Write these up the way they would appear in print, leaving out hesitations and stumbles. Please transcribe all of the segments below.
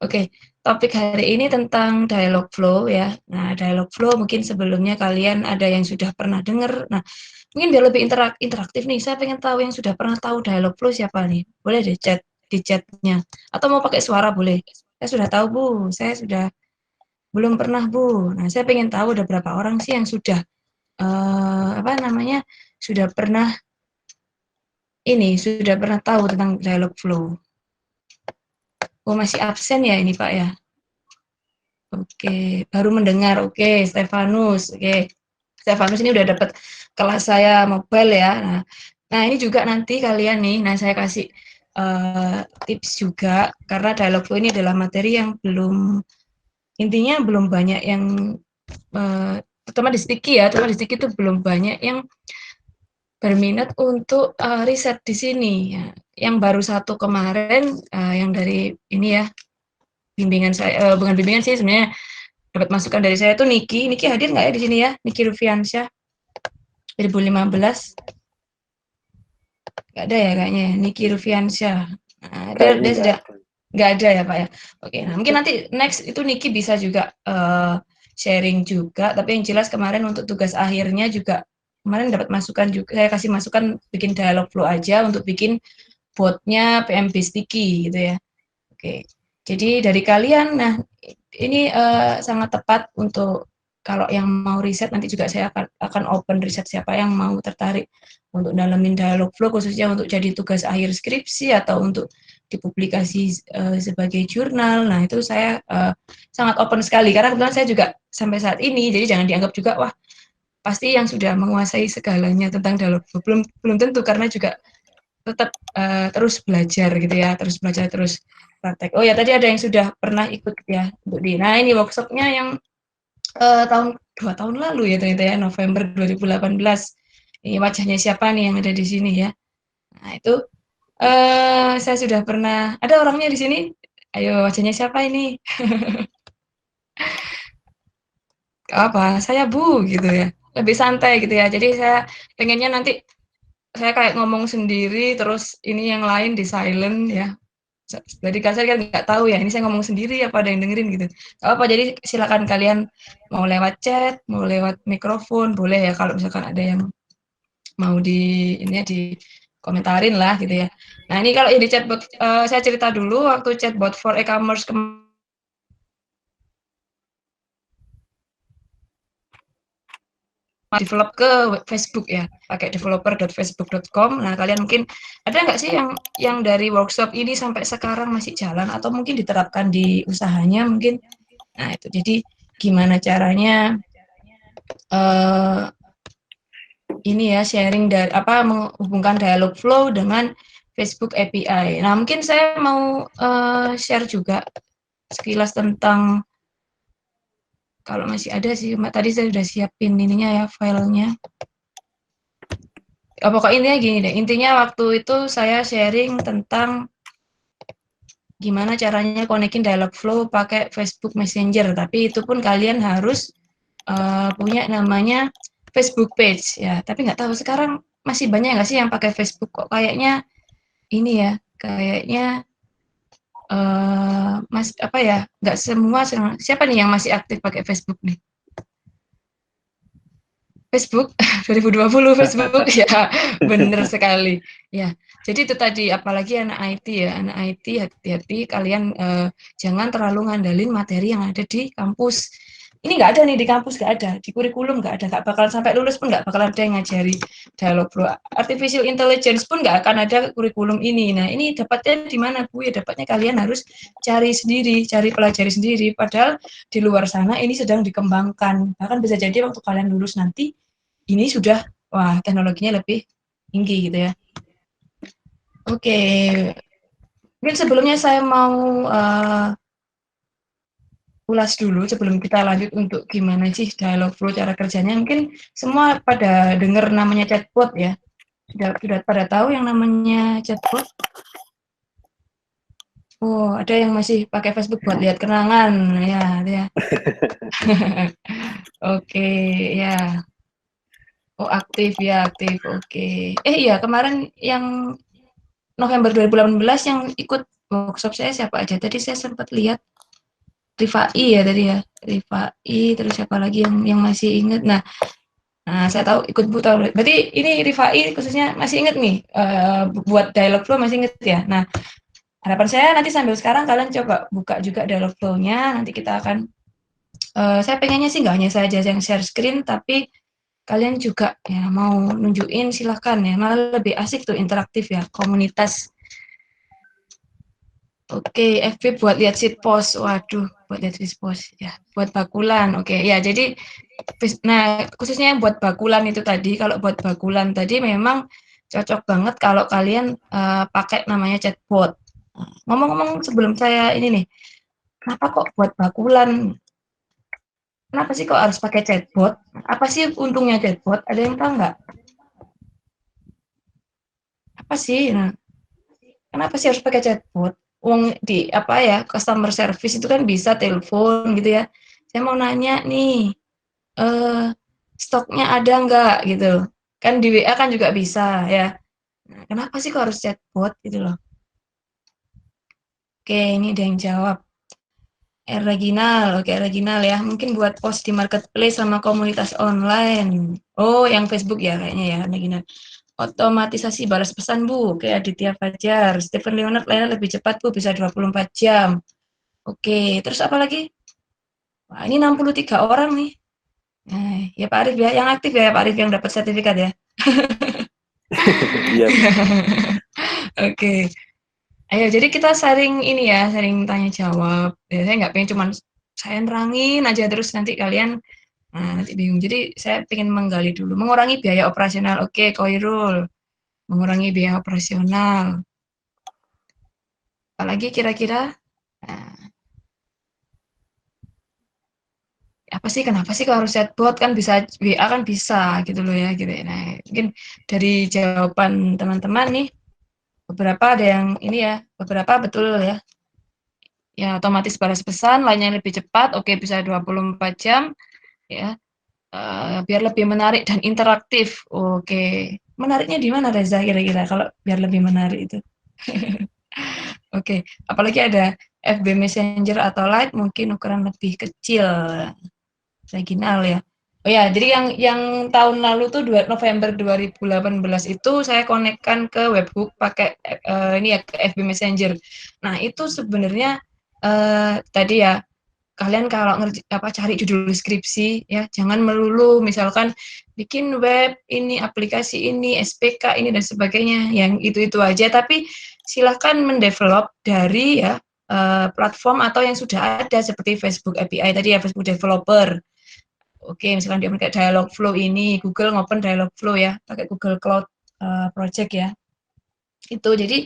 Oke, topik hari ini tentang dialog flow ya. Nah, dialog flow mungkin sebelumnya kalian ada yang sudah pernah dengar. Nah, mungkin biar lebih interaktif nih, saya pengen tahu yang sudah pernah tahu dialog flow siapa nih? Boleh deh chat di chatnya. Atau mau pakai suara boleh. Saya sudah tahu Bu, saya sudah belum pernah Bu. Nah, saya pengen tahu ada berapa orang sih yang sudah apa namanya sudah pernah sudah pernah tahu tentang dialog flow. Oh masih absen ya ini Pak ya. Oke, baru mendengar. Oke, Stefanus. Oke, Stefanus ini udah dapat kelas saya mobile ya. Nah ini juga nanti kalian nih. Nah saya kasih tips juga karena dialog flow ini adalah materi yang intinya belum banyak yang terutama di Sticky ya, terutama di Sticky itu belum banyak yang berminat untuk riset di sini. Ya. Yang baru satu kemarin yang dari ini ya bimbingan saya, bukan bimbingan sih sebenarnya dapat masukan dari saya tuh Niki hadir nggak ya di sini ya? Niki Rufiansyah 2015 nggak ada ya kayaknya ya? Niki Rufiansyah. Nah, dia sudah nggak ada ya Pak ya. Oke, nah mungkin nanti next itu Niki bisa juga sharing juga. Tapi yang jelas kemarin untuk tugas akhirnya juga kemarin dapat masukan juga. Saya kasih masukan bikin dialog flow aja untuk bikin botnya PMB Sticky gitu ya. Oke, jadi dari kalian, nah ini sangat tepat untuk kalau yang mau riset nanti juga saya akan open riset siapa yang mau tertarik untuk dalamin dialog flow khususnya untuk jadi tugas akhir skripsi atau untuk dipublikasi sebagai jurnal. Nah itu saya sangat open sekali karena kebetulan saya juga sampai saat ini, jadi jangan dianggap juga wah pasti yang sudah menguasai segalanya tentang dialog flow. Belum tentu karena juga tetap terus belajar gitu ya, terus belajar terus praktek. Oh ya tadi ada yang sudah pernah ikut ya untuk nah ini workshopnya yang tahun 2 tahun lalu ya ternyata ya November 2018. Ini wajahnya siapa nih yang ada di sini ya? Nah itu saya sudah pernah ada orangnya di sini. Ayo wajahnya siapa ini? Apa? Saya Bu gitu ya. Lebih santai gitu ya. Jadi saya pengennya nanti saya kayak ngomong sendiri terus ini yang lain di silent ya. Jadi kasar kan nggak tahu ya ini saya ngomong sendiri apa ada yang dengerin gitu apa jadi silakan kalian mau lewat chat mau lewat mikrofon boleh ya kalau misalkan ada yang mau ini ya di komentarin lah gitu ya. Nah ini kalau di chatbot saya cerita dulu waktu chatbot for e-commerce develop ke Facebook ya pakai developer.facebook.com. Nah kalian mungkin ada nggak sih yang dari workshop ini sampai sekarang masih jalan atau mungkin diterapkan di usahanya mungkin. Nah itu jadi gimana caranya ini ya sharing dari menghubungkan dialog flow dengan Facebook API. Nah mungkin saya mau share juga sekilas tentang kalau masih ada sih tadi saya sudah siapin ininya ya filenya. Pokoknya intinya gini deh, intinya waktu itu saya sharing tentang gimana caranya konekin dialog flow pakai Facebook Messenger, tapi itu pun kalian harus punya namanya Facebook page ya. Tapi nggak tahu sekarang masih banyak nggak sih yang pakai Facebook kok kayaknya ini ya, kayaknya mas apa ya, nggak semua siapa nih yang masih aktif pakai Facebook nih? Facebook 2020 Facebook ya bener sekali ya. Jadi itu tadi apalagi anak IT ya, anak IT hati-hati kalian jangan terlalu ngandalin materi yang ada di kampus. Ini nggak ada nih di kampus, nggak ada di kurikulum, nggak ada, nggak bakalan sampai lulus pun nggak bakal ada yang ngajari dialog flow. Artificial intelligence pun nggak akan ada kurikulum ini. Nah ini dapatnya di mana Bu? Ya dapatnya kalian harus cari sendiri, cari pelajari sendiri. Padahal di luar sana ini sedang dikembangkan. Bahkan bisa jadi waktu kalian lulus nanti ini sudah wah teknologinya lebih tinggi gitu ya. Oke, mungkin sebelumnya saya mau ulas dulu sebelum kita lanjut untuk gimana sih dialog flow cara kerjanya. Mungkin semua pada dengar namanya chatbot ya. Sudah pada tahu yang namanya chatbot? Oh, ada yang masih pakai Facebook buat lihat kenangan ya. Oke, ya. Oh, aktif ya, aktif. Oke. Iya, kemarin yang November 2018 yang ikut workshop saya siapa aja? Tadi saya sempat lihat Rifai ya tadi ya, Rifai, terus siapa lagi yang masih ingat? Nah, saya tahu ikut Bu tahu. Berarti ini Rifai khususnya masih ingat nih, buat dialog flow masih ingat ya? Nah, harapan saya nanti sambil sekarang kalian coba buka juga dialog flow-nya, nanti kita akan, saya pengennya sih nggak hanya saya aja yang share screen, tapi kalian juga ya mau nunjukin silahkan ya, malah lebih asik tuh interaktif ya, komunitas. Oke, FB buat lihat sheet post. Waduh, buat lihat sheet post ya. Buat bakulan. Oke, ya jadi nah khususnya yang buat bakulan itu tadi, kalau buat bakulan tadi memang cocok banget kalau kalian pakai namanya chatbot. Ngomong-ngomong sebelum saya ini nih, kenapa kok buat bakulan? Kenapa sih kok harus pakai chatbot? Apa sih untungnya chatbot? Ada yang tahu nggak? Apa sih? Nah, kenapa sih harus pakai chatbot? Uang di apa ya customer service itu kan bisa telepon gitu ya. Saya mau nanya nih, eh, stoknya ada nggak gitu? Kan di WA kan juga bisa ya. Nah, kenapa sih kok harus chatbot gitu loh? Oke, ini ada yang jawab. Reginal, oke Reginal ya. Mungkin buat post di marketplace sama komunitas online. Oh, yang Facebook ya kayaknya ya, Reginal. Otomatisasi balas pesan Bu, kayak Aditya Fajar, Stephen Leonard lainnya lebih cepat Bu, bisa 24 jam. Oke, terus apa lagi? Wah, ini 63 orang nih. Nah, ya Pak Arif ya, yang aktif ya Pak Arif yang dapat sertifikat ya. Iya, Bu. Oke, ayo jadi kita sharing ini ya, sharing tanya jawab. Ya, saya nggak pengen cuman saya nerangin aja terus nanti kalian nanti bingung. Jadi saya pengen menggali dulu, mengurangi biaya operasional. Oke, Koirul, mengurangi biaya operasional. Apalagi kira-kira? Nah, apa sih kenapa sih kalau harus chatbot kan bisa WA kan bisa gitu loh ya gitu ya. Nah, mungkin dari jawaban teman-teman nih beberapa ada yang ini ya, beberapa betul ya. Ya otomatis balas pesan, lainnya lebih cepat, oke bisa 24 jam ya. Biar lebih menarik dan interaktif. Oke. Menariknya di mana Reza kira-kira kalau biar lebih menarik itu? Oke, apalagi ada FB Messenger atau Lite mungkin ukuran lebih kecil. Regional ya. Oh ya, jadi yang tahun lalu tuh November 2018 itu saya konekkan ke webhook pakai ini ya ke FB Messenger. Nah, itu sebenarnya tadi ya kalian kalau cari judul deskripsi ya jangan melulu misalkan bikin web ini aplikasi ini SPK ini dan sebagainya yang itu aja tapi silahkan mendevelop dari ya platform atau yang sudah ada seperti Facebook API tadi ya Facebook Developer. Oke, misalkan dia pakai Dialogflow ini, Google ngopen Dialogflow ya, pakai Google Cloud Project ya. Itu jadi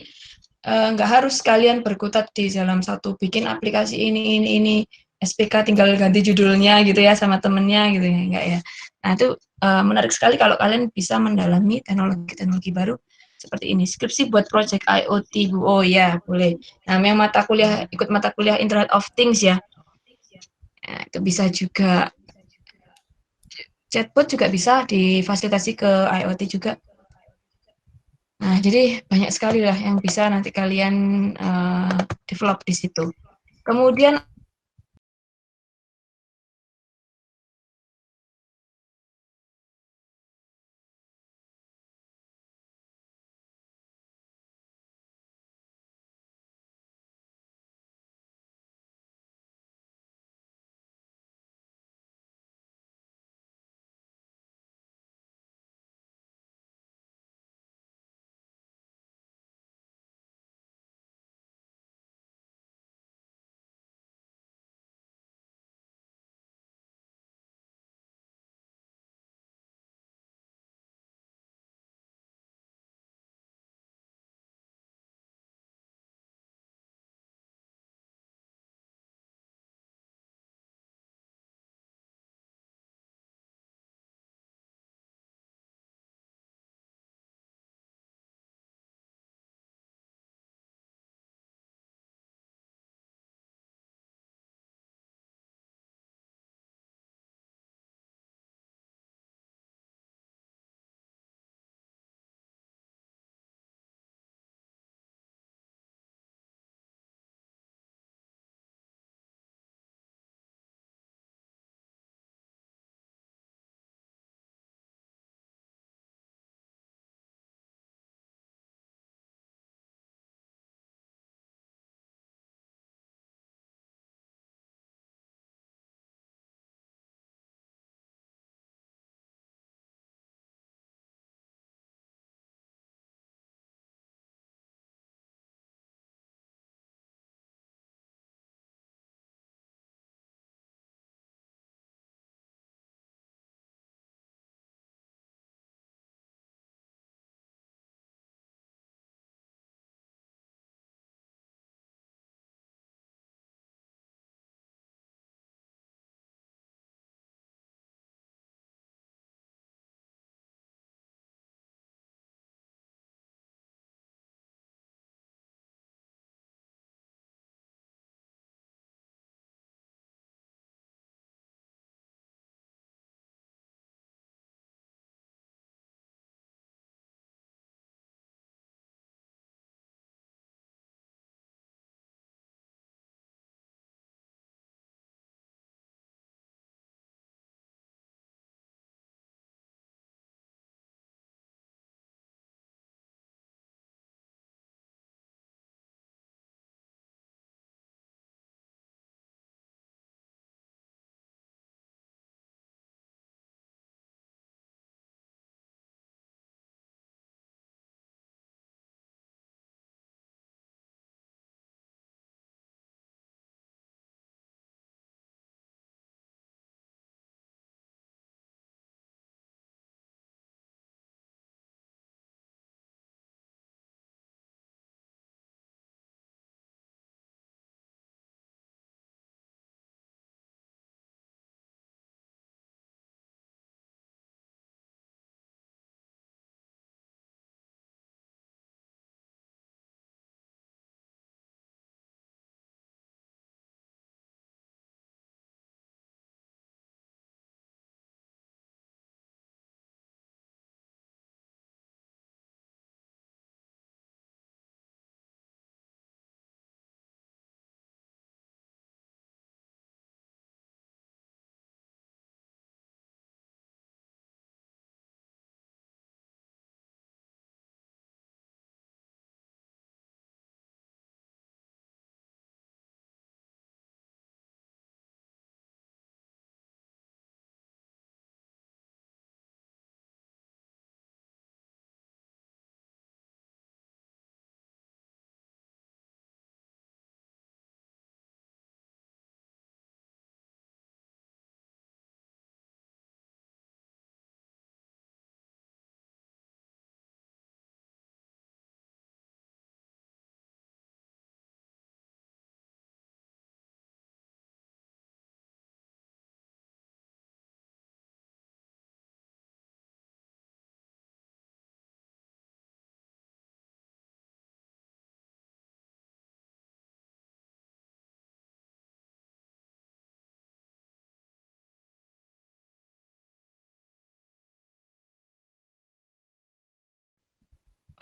nggak harus kalian berkutat di dalam satu bikin aplikasi ini SPK tinggal ganti judulnya gitu ya sama temennya gitu ya, enggak ya. Nah itu menarik sekali kalau kalian bisa mendalami teknologi-teknologi baru seperti ini. Skripsi buat project IoT Bu. Oh ya, boleh. Nah, yang ikut mata kuliah Internet of Things ya. Nah, itu bisa juga chatbot juga bisa difasilitasi ke IoT juga. Nah, jadi banyak sekali lah yang bisa nanti kalian develop di situ. Kemudian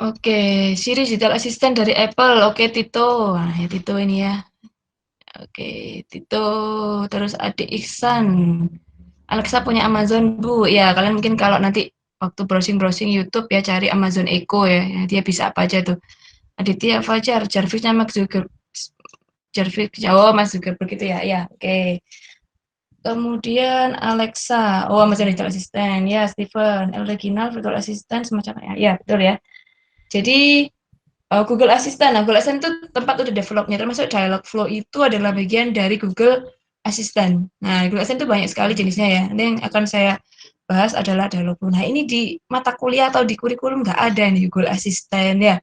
Oke, Siri digital assistant dari Apple. Oke, Tito. Nah, ya Tito ini ya. Oke, Tito. Terus adik Iksan. Alexa punya Amazon, Bu. Ya, kalian mungkin kalau nanti waktu browsing-browsing YouTube ya cari Amazon Echo ya. Ya, dia bisa apa aja tuh. Aditya Fajar, Jarvisnya Mark Zuckerberg. Jarvis, oh Mas Zuckerberg itu ya. Ya, oke. Kemudian Alexa, oh Amazon Digital Assistant. Ya, Steven, El Reginal Virtual Assistant semacam ya. Ya, betul ya. Jadi Google Assistant. Nah, Google Assistant itu tempat udah developnya, termasuk Dialogflow itu adalah bagian dari Google Assistant. Nah, Google Assistant itu banyak sekali jenisnya ya. Nanti yang akan saya bahas adalah Dialogflow. Nah, ini di mata kuliah atau di kurikulum nggak ada nih Google Assistant ya.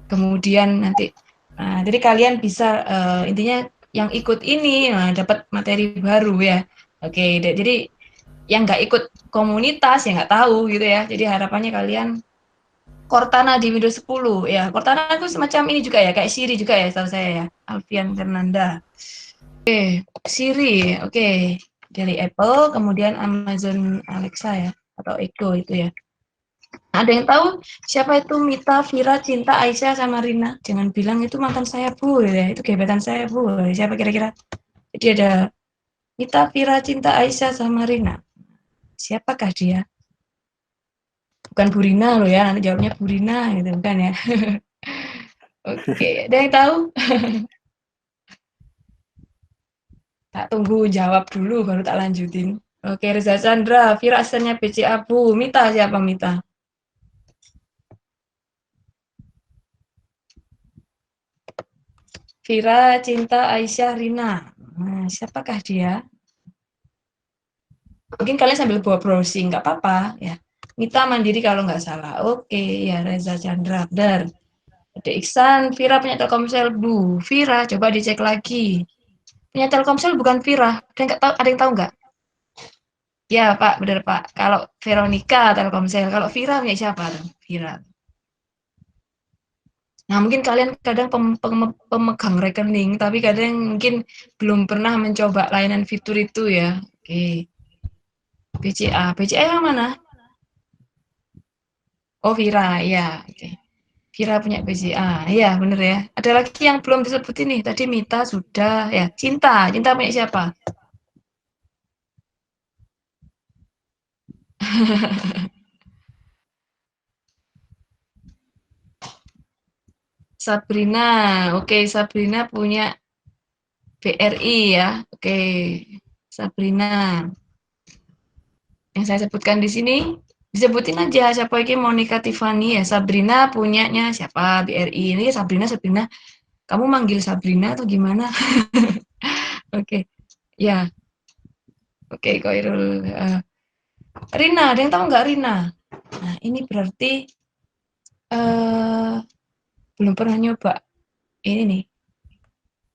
Kemudian nanti, nah, jadi kalian bisa intinya yang ikut ini dapat materi baru ya. Oke, jadi yang nggak ikut komunitas ya nggak tahu gitu ya. Jadi harapannya kalian Cortana di Windows 10 ya. Cortana itu semacam ini juga ya, kayak Siri juga ya, setahu saya ya. Alfian Fernanda. Oke, Siri, oke. Dari Apple, kemudian Amazon Alexa ya, atau Echo itu ya. Ada yang tahu siapa itu Mita, Vira, Cinta, Aisyah, sama Rina? Jangan bilang itu mantan saya, Bu. Ya. Itu gebetan saya, Bu. Siapa kira-kira? Jadi ada Mita, Vira, Cinta, Aisyah, sama Rina. Siapakah dia? Bukan Bu Rina loh ya, nanti jawabnya Bu Rina gitu, bukan ya. Oke, ada yang tahu? Tak tunggu jawab dulu baru tak lanjutin. Oke, Reza Chandra, Vira asistennya BC Abu. Mita siapa Mita? Vira, Cinta, Aisyah, Rina. Nah, siapakah dia? Mungkin kalian sambil bawa browsing, nggak apa-apa ya. Mita Mandiri kalau nggak salah. Oke, ya Reza Chandra, benar. Ada Iksan, Vira punya Telkomsel, Bu. Vira, coba dicek lagi. Punya Telkomsel bukan Vira. Ada yang tahu nggak? Ya, Pak, benar Pak. Kalau Veronica Telkomsel, kalau Vira punya siapa? Vira. Nah, mungkin kalian kadang pemegang rekening, tapi kadang mungkin belum pernah mencoba layanan fitur itu ya. Oke, BCA. BCA yang mana? Oh, Vira, ya. Oke. Vira punya BCA. Iya, bener ya. Ada lagi yang belum disebut ini. Tadi Mita sudah, ya. Cinta. Cinta punya siapa? Sabrina. Oke, Sabrina punya BRI ya. Oke, Sabrina. Yang saya sebutkan di sini disebutin aja siapa ini Monica Tiffany ya. Sabrina punyanya siapa? BRI. Ini Sabrina, kamu manggil Sabrina atau gimana? Oke, ya, oke, Koirul. Rina, ada yang tahu nggak Rina? Nah, ini berarti uh, belum pernah nyoba ini nih,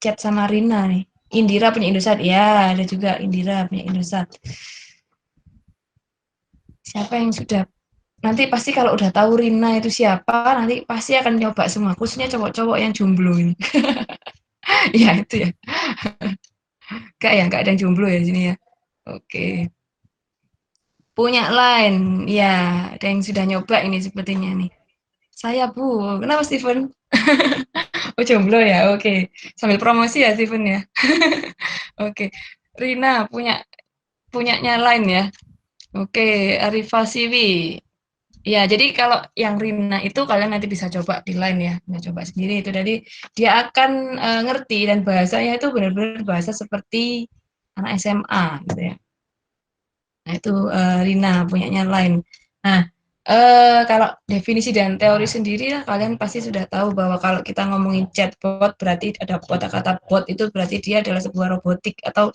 chat sama Rina nih. Indira punya Indosat, ya, ada juga Indira punya Indosat. Siapa yang sudah nanti pasti kalau udah tahu Rina itu siapa, nanti pasti akan nyoba semua, khususnya cowok-cowok yang jomblo ini. Ya itu ya, nggak ada yang jomblo ya di sini ya. Oke, punya line, ya ada yang sudah nyoba ini sepertinya nih. Saya Bu, kenapa Steven? Oh jomblo ya, oke. Sambil promosi ya Steven ya. Oke, Rina punyanya line ya. Oke, Arifah Siwi. Ya, jadi kalau yang Rina itu kalian nanti bisa coba di line ya, nah, coba sendiri itu. Jadi dia akan ngerti dan bahasanya itu benar-benar bahasa seperti anak SMA gitu ya. Nah itu Rina punyanya line. Nah kalau definisi dan teori sendiri lah kalian pasti sudah tahu bahwa kalau kita ngomongin chatbot berarti ada kata bot itu berarti dia adalah sebuah robotik atau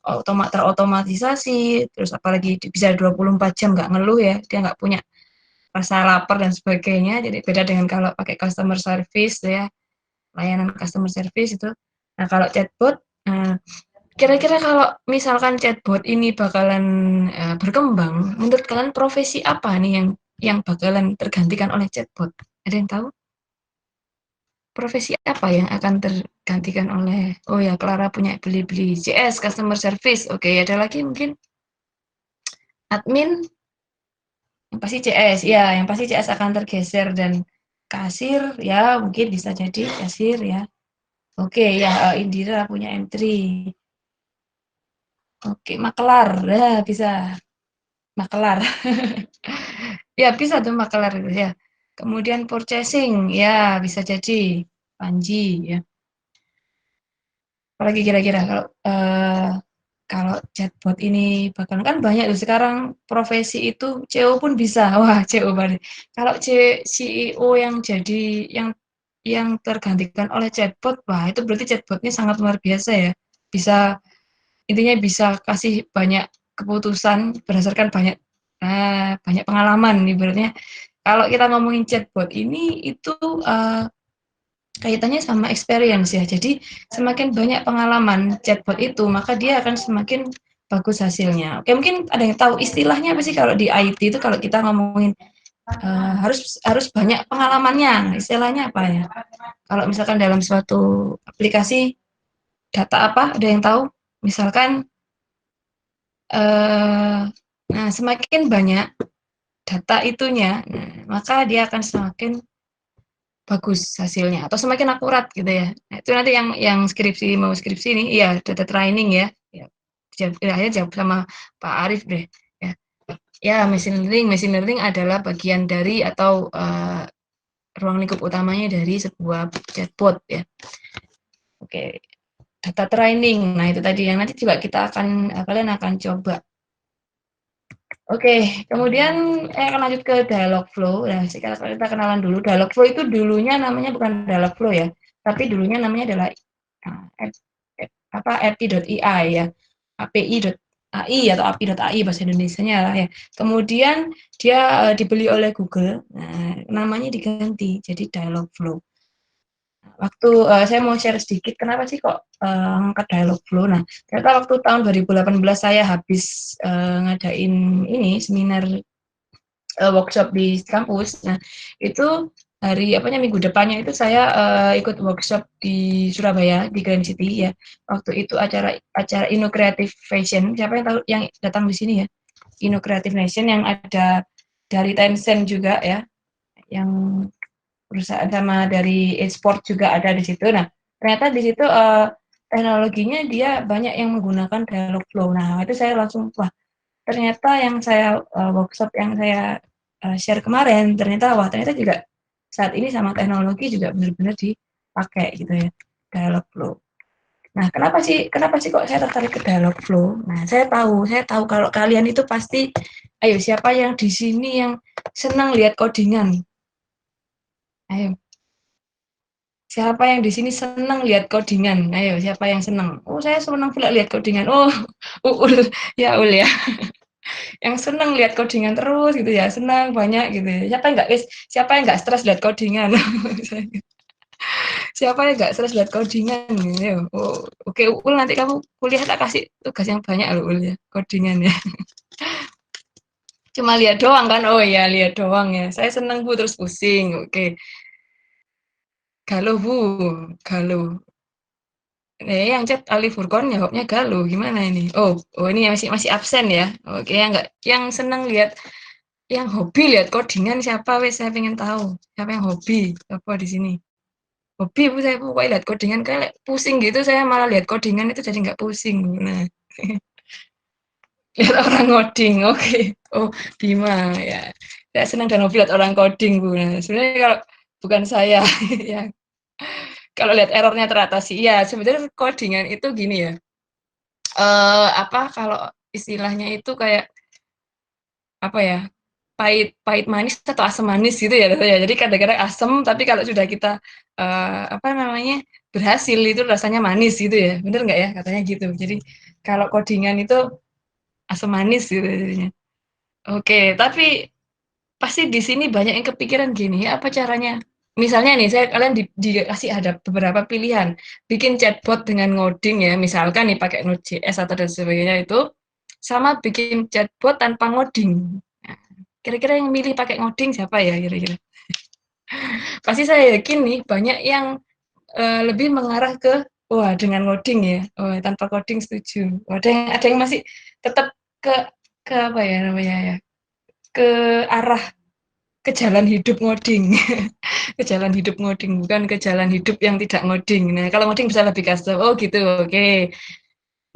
terotomatisasi, terus apalagi bisa 24 jam nggak ngeluh ya, dia nggak punya rasa lapar dan sebagainya. Jadi beda dengan kalau pakai customer service ya, layanan customer service itu. Nah, kalau chatbot, kira-kira kalau misalkan chatbot ini bakalan berkembang, menurut kalian profesi apa nih yang bakalan tergantikan oleh chatbot? Ada yang tahu? Profesi apa yang akan tergantikan oleh oh ya Clara punya beli-beli CS customer service. Oke, ada lagi mungkin admin Yang pasti CS, ya, yang pasti CS akan tergeser dan kasir, ya mungkin bisa jadi kasir ya. Oke, ya Indira punya M3. Oke, makelar, ya bisa makelar. Ya bisa tuh makelar itu ya. Kemudian purchasing, ya bisa jadi Panji ya. Apalagi kira-kira kalau chatbot ini bahkan kan banyak tuh sekarang profesi itu CEO pun bisa. Wah, CEO banget. Kalau CEO yang jadi yang tergantikan oleh chatbot, wah itu berarti chatbotnya sangat luar biasa ya. Bisa intinya bisa kasih banyak keputusan berdasarkan banyak pengalaman ibaratnya. Kalau kita ngomongin chatbot ini itu kaitannya sama experience ya. Jadi semakin banyak pengalaman chatbot itu, maka dia akan semakin bagus hasilnya. Oke, mungkin ada yang tahu istilahnya apa sih kalau di IT itu kalau kita ngomongin harus banyak pengalamannya. Istilahnya apa ya? Kalau misalkan dalam suatu aplikasi data apa? Ada yang tahu? Misalkan nah semakin banyak data itunya, nah, maka dia akan semakin bagus hasilnya atau semakin akurat gitu ya. Nah, itu nanti yang mau skripsi ini, iya data training ya. Ya, akhirnya jawab sama Pak Arif deh. Ya, ya machine learning adalah bagian dari atau ruang lingkup utamanya dari sebuah chatbot ya. Oke, data training. Nah itu tadi yang nanti juga kalian akan coba. Oke, kemudian akan lanjut ke dialog flow. Nah, sekarang kita kenalan dulu. Dialog flow itu dulunya namanya bukan dialog flow ya, tapi dulunya namanya adalah API.ai ya, API.ai atau API.ai bahasa Indonesianya lah ya. Kemudian dia dibeli oleh Google, nah, namanya diganti jadi dialog flow. Waktu saya mau share sedikit kenapa sih kok angkat dialog flow. Nah, ternyata waktu tahun 2018 saya habis ngadain ini seminar workshop di kampus. Nah, itu hari minggu depannya itu saya ikut workshop di Surabaya di Grand City ya. Waktu itu acara acara Inno Creative Fashion. Siapa yang tahu yang datang di sini ya? Inno Creative Nation yang ada dari Tencent juga ya, yang perusahaan sama dari e-sport juga ada di situ. Nah, ternyata di situ teknologinya dia banyak yang menggunakan dialog flow. Nah, itu saya langsung wah, ternyata yang saya workshop yang saya share kemarin ternyata juga saat ini sama teknologi juga benar-benar dipakai gitu ya, dialog flow. Nah, kenapa sih kok saya tertarik ke dialog flow? Nah, saya tahu kalau kalian itu pasti, ayo siapa yang di sini yang senang lihat codingan? Ayo, siapa yang di sini senang lihat codingan? Ayo, siapa yang senang? Oh, saya senang pula lihat codingan. Oh, Ul, ya Ul ya. Yang senang lihat codingan terus gitu ya, senang banyak gitu ya. Siapa yang nggak stres lihat codingan? Siapa yang nggak stres lihat codingan gitu ya. Oh, oke Ul, nanti kamu kuliah tak kasih tugas yang banyak loh Ul ya, codingan ya. Cuma lihat doang kan? Oh ya, lihat doang ya. Saya senang Bu terus pusing. Oke. Galuh Bu, galuh. Yang chat Ali Furqon jawabnya galuh. Gimana ini? Oh ini masih masih absen ya. Oke, yang senang lihat yang hobi lihat codingan siapa wes saya pengen tahu. Siapa yang hobi? Apa di sini? Hobi Bu saya pokoknya lihat codingan kayak pusing gitu saya malah lihat codingan itu jadi nggak pusing. Nah, lihat orang ngoding. Oke. Oh, Bima ya. Saya senang dan hobi lihat orang coding Bu. Nah, sebenarnya kalau bukan saya ya. Kalau lihat errornya teratasi ya sebenarnya codingan itu gini ya. Kalau istilahnya itu kayak apa ya? Pahit pahit manis atau asam manis gitu ya rasanya. Jadi kadang-kadang asam, tapi kalau sudah kita berhasil itu rasanya manis gitu ya. Bener nggak ya katanya gitu. Jadi kalau codingan itu asam manis gitu jadinya. Oke, tapi pasti di sini banyak yang kepikiran gini, apa caranya? Misalnya nih, kalian dikasih ada beberapa pilihan, bikin chatbot dengan ngoding ya, misalkan nih pakai Node.js atau dan sebagainya itu, sama bikin chatbot tanpa ngoding. Nah, kira-kira yang milih pakai ngoding siapa ya kira-kira? Pasti saya yakin nih banyak yang lebih mengarah ke wah dengan ngoding ya, oh, tanpa coding setuju. Ada yang masih tetap ke apa ya namanya ya ke arah ke jalan hidup ngoding. Ke jalan hidup ngoding, bukan ke jalan hidup yang tidak ngoding. Nah, kalau ngoding bisa lebih custom. Oh gitu, oke.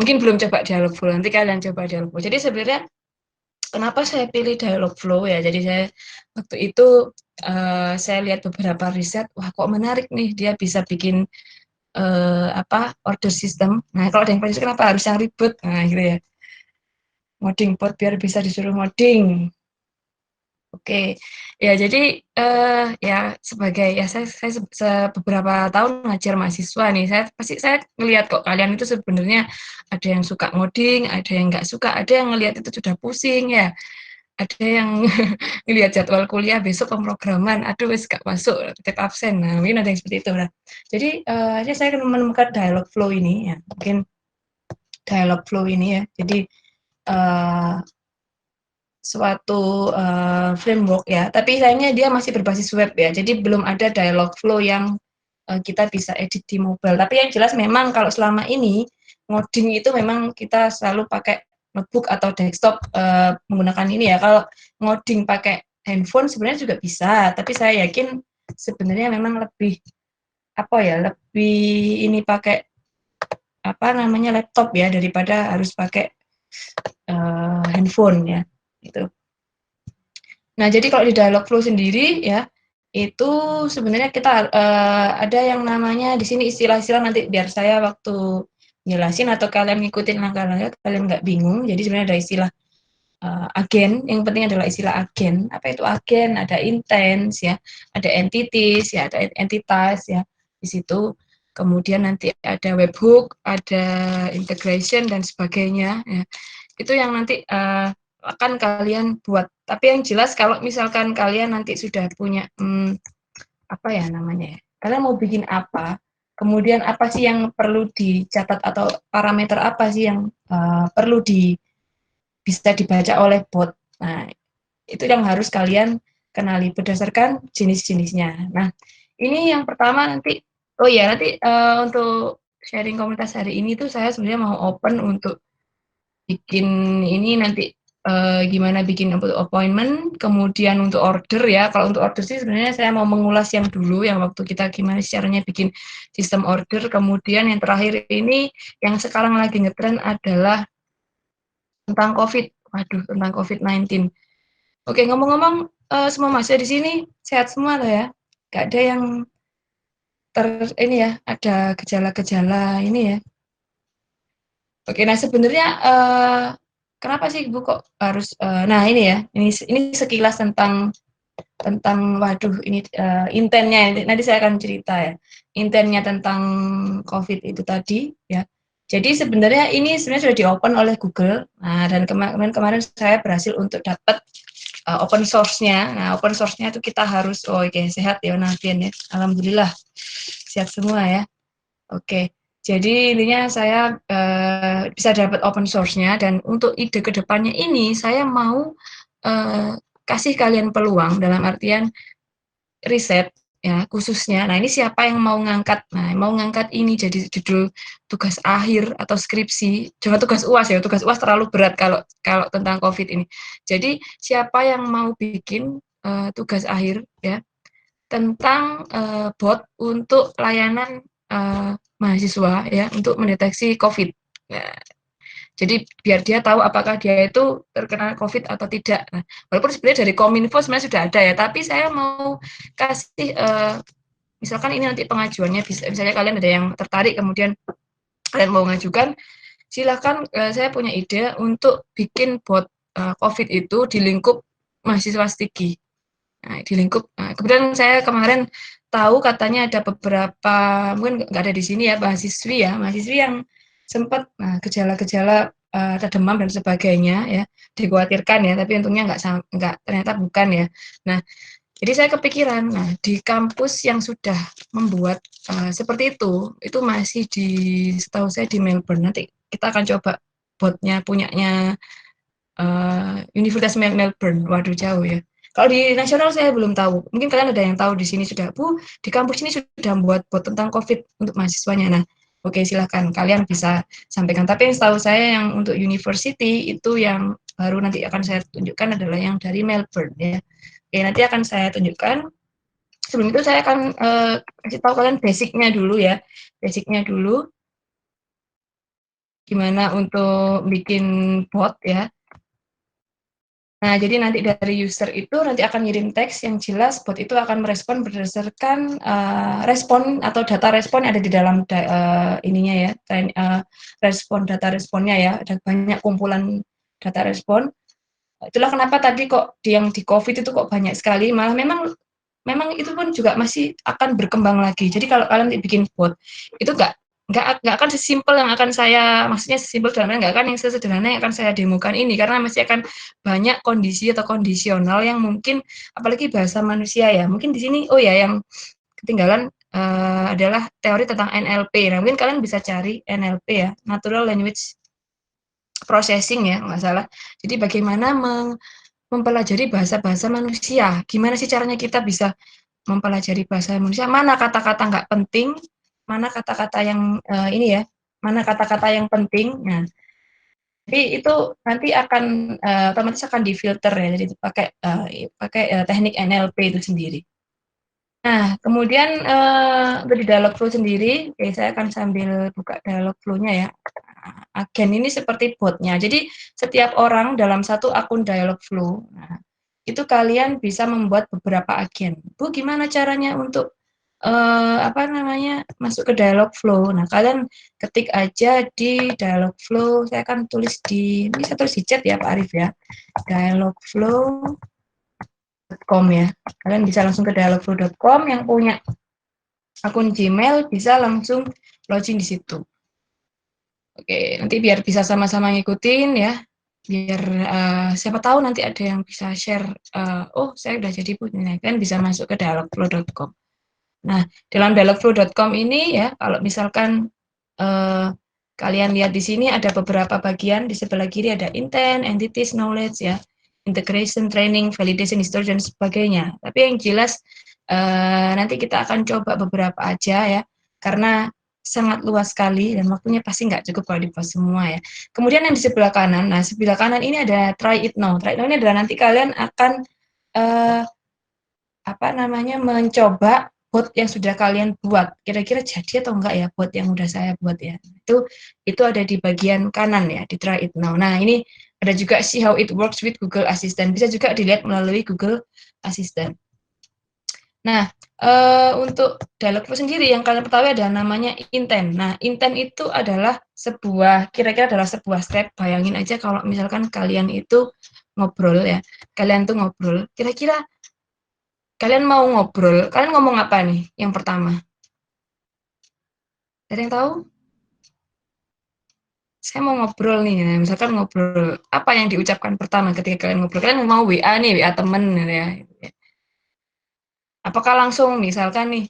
Mungkin belum coba Dialogflow, nanti kalian coba Dialogflow. Jadi sebenarnya kenapa saya pilih Dialogflow ya? Jadi saya waktu itu saya lihat beberapa riset, wah kok menarik nih, dia bisa bikin order system. Nah, kalau ada yang kenapa harus yang ribet? Nah, gitu ya. Ngoding bot biar bisa disuruh ngoding. Oke, ya jadi ya sebagai ya saya beberapa tahun ngajar mahasiswa nih, saya ngelihat kok kalian itu sebenarnya ada yang suka ngoding, ada yang nggak suka, ada yang ngelihat itu sudah pusing ya, ada yang ngelihat jadwal kuliah besok pemrograman, aduh wis gak masuk, tetap absen. Nah, mungkin ada yang seperti itu. Nah, jadi saya akan menemukan Dialogflow ini ya, mungkin Dialogflow ini ya. Jadi suatu framework ya, tapi sayangnya dia masih berbasis web ya, jadi belum ada Dialogflow yang kita bisa edit di mobile. Tapi yang jelas memang kalau selama ini ngoding itu memang kita selalu pakai notebook atau desktop menggunakan ini ya. Kalau ngoding pakai handphone sebenarnya juga bisa, tapi saya yakin sebenarnya memang lebih lebih ini pakai laptop ya daripada harus pakai handphone ya. Gitu. Nah, jadi kalau di Dialogflow sendiri ya, itu sebenarnya kita ada yang namanya di sini istilah-istilah nanti biar saya waktu jelasin atau kalian ngikutin langkah-langkah kalian nggak bingung. Jadi sebenarnya ada istilah agen, yang penting adalah istilah agen. Apa itu agen? Ada intents ya, ada entities ya, ada entitas ya di situ. Kemudian nanti ada webhook, ada integration dan sebagainya ya. Itu yang nanti akan kalian buat. Tapi yang jelas kalau misalkan kalian nanti sudah punya kalian mau bikin apa, kemudian apa sih yang perlu dicatat atau parameter apa sih yang perlu bisa dibaca oleh bot. Nah, itu yang harus kalian kenali berdasarkan jenis-jenisnya. Nah, ini yang pertama nanti, nanti untuk sharing komunitas hari ini tuh saya sebenarnya mau open untuk bikin ini nanti gimana bikin appointment, kemudian untuk order ya. Kalau untuk order sih sebenarnya saya mau mengulas yang dulu, yang waktu kita gimana caranya bikin sistem order. Kemudian yang terakhir ini, yang sekarang lagi ngetren adalah tentang COVID. Waduh, tentang COVID-19. Oke, ngomong-ngomong, semua mahasiswa di sini sehat semua loh ya? Gak ada yang ada gejala-gejala ini ya? Oke, nah sebenarnya kenapa sih Ibu kok harus nah ini ya, ini sekilas tentang waduh ini intennya nanti saya akan cerita ya. Intennya tentang COVID itu tadi ya. Jadi sebenarnya ini sebenarnya sudah di-open oleh Google. Nah, dan kemarin saya berhasil untuk dapat open source-nya. Nah, open source-nya itu kita harus sehat ya Nafian ya. Alhamdulillah sehat semua ya. Oke. Jadi intinya saya bisa dapat open source-nya dan untuk ide kedepannya ini saya mau kasih kalian peluang dalam artian riset ya khususnya. Nah ini siapa yang mau ngangkat? Nah mau ngangkat ini jadi judul tugas akhir atau skripsi. Jangan tugas UAS ya. Tugas UAS terlalu berat kalau tentang COVID ini. Jadi siapa yang mau bikin tugas akhir ya tentang bot untuk layanan mahasiswa ya untuk mendeteksi COVID. Nah, jadi biar dia tahu apakah dia itu terkena COVID atau tidak. Nah, walaupun sebenarnya dari Kominfo sebenarnya sudah ada ya, tapi saya mau kasih misalkan ini nanti pengajuannya misalnya kalian ada yang tertarik kemudian kalian mau mengajukan, silakan saya punya ide untuk bikin bot COVID itu di lingkup mahasiswa stigi. Nah, di lingkup. Nah, kemudian saya kemarin tahu katanya ada beberapa, mungkin nggak ada di sini ya, mahasiswi yang sempat gejala-gejala ada demam dan sebagainya ya, dikhawatirkan ya, tapi untungnya nggak ternyata bukan ya. Nah, jadi saya kepikiran, nah di kampus yang sudah membuat seperti itu masih setahu saya di Melbourne. Nanti kita akan coba botnya punyanya Universitas Melbourne. Waduh jauh ya. Kalau di nasional saya belum tahu. Mungkin kalian ada yang tahu di sini sudah, Bu, di kampus ini sudah membuat bot tentang COVID untuk mahasiswanya. Nah, oke silahkan kalian bisa sampaikan. Tapi yang setahu saya yang untuk university itu yang baru nanti akan saya tunjukkan adalah yang dari Melbourne ya. Oke, nanti akan saya tunjukkan. Sebelum itu saya akan kasih tahu kalian basicnya dulu ya. Basicnya dulu gimana untuk bikin bot ya. Nah, jadi nanti dari user itu nanti akan ngirim teks yang jelas, bot itu akan merespon berdasarkan respon atau data respon yang ada di dalam ininya ya, respon data responnya ya, ada banyak kumpulan data respon. Itulah kenapa tadi kok yang di COVID itu kok banyak sekali, malah memang itu pun juga masih akan berkembang lagi. Jadi kalau kalian bikin bot, itu nggak akan sesimpel yang akan saya, maksudnya sesimpel dalam nggak akan yang sesederhana yang akan saya demokan ini, karena masih akan banyak kondisi atau kondisional yang mungkin, apalagi bahasa manusia ya, mungkin di sini, oh ya, yang ketinggalan adalah teori tentang NLP. Nah, mungkin kalian bisa cari NLP ya, Natural Language Processing ya, nggak salah. Jadi bagaimana mempelajari bahasa-bahasa manusia, gimana sih caranya kita bisa mempelajari bahasa manusia, mana kata-kata nggak penting, mana kata-kata yang ini ya, mana kata-kata yang penting. Nah, jadi itu nanti akan otomatis akan difilter ya, jadi pakai teknik NLP itu sendiri. Nah, kemudian untuk di Dialogflow sendiri, oke, saya akan sambil buka Dialogflow-nya ya. Agen ini seperti botnya. Jadi setiap orang dalam satu akun Dialogflow, nah, itu kalian bisa membuat beberapa agen. Bu, gimana caranya untuk masuk ke Dialogflow? Nah, kalian ketik aja di Dialogflow. Saya akan tulis ini saya tulis di chat ya Pak Arif ya. Dialogflow.com ya. Kalian bisa langsung ke dialogflow.com, yang punya akun Gmail bisa langsung login di situ. Oke, nanti biar bisa sama-sama ngikutin ya, biar siapa tahu nanti ada yang bisa share, oh saya udah jadi punya, kan bisa masuk ke dialogflow.com. Nah, dalam dialogflow.com ini ya, kalau misalkan kalian lihat di sini ada beberapa bagian, di sebelah kiri ada intent, entities, knowledge ya, integration, training, validation, history, dan sebagainya. Tapi yang jelas nanti kita akan coba beberapa aja ya, karena sangat luas sekali dan waktunya pasti nggak cukup kalau dibahas semua ya. Kemudian yang di sebelah kanan, nah sebelah kanan ini ada try it now. Try it now ini adalah nanti kalian akan mencoba bot yang sudah kalian buat. Kira-kira jadi atau enggak ya bot yang udah saya buat ya. Itu ada di bagian kanan ya, di try it now. Nah, ini ada juga see how it works with Google Assistant. Bisa juga dilihat melalui Google Assistant. Nah, untuk Dialogflow sendiri yang kalian ketahui ada namanya intent. Nah, intent itu adalah kira-kira adalah sebuah step. Bayangin aja kalau misalkan kalian itu ngobrol ya, kalian tuh ngobrol, kira-kira kalian mau ngobrol, kalian ngomong apa nih yang pertama? Ada yang tahu? Saya mau ngobrol nih, nah, misalkan ngobrol, apa yang diucapkan pertama ketika kalian ngobrol? Kalian mau WA nih, WA temen ya. Apakah langsung misalkan nih,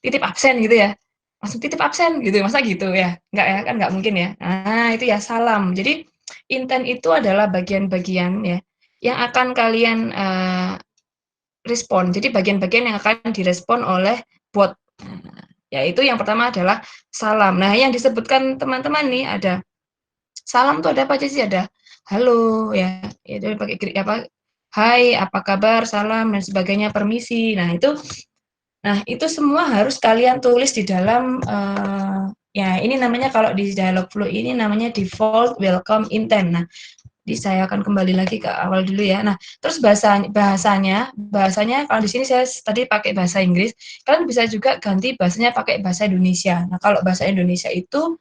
titip absen gitu ya, langsung titip absen gitu, masa gitu ya? Enggak ya, kan nggak mungkin ya. Nah, itu ya salam. Jadi intent itu adalah bagian-bagian ya yang akan kalian respon. Jadi bagian-bagian yang akan direspon oleh bot. Yaitu yang pertama adalah salam. Nah, yang disebutkan teman-teman nih ada salam tuh ada apa aja sih? Ada halo ya, itu pakai hai, apa kabar, salam dan sebagainya, permisi. Nah, itu semua harus kalian tulis di dalam ya ini namanya kalau di Dialogflow ini namanya default welcome intent. Nah, jadi saya akan kembali lagi ke awal dulu ya. Nah, terus bahasanya kalau di sini saya tadi pakai bahasa Inggris, kalian bisa juga ganti bahasanya pakai bahasa Indonesia. Nah, kalau bahasa Indonesia itu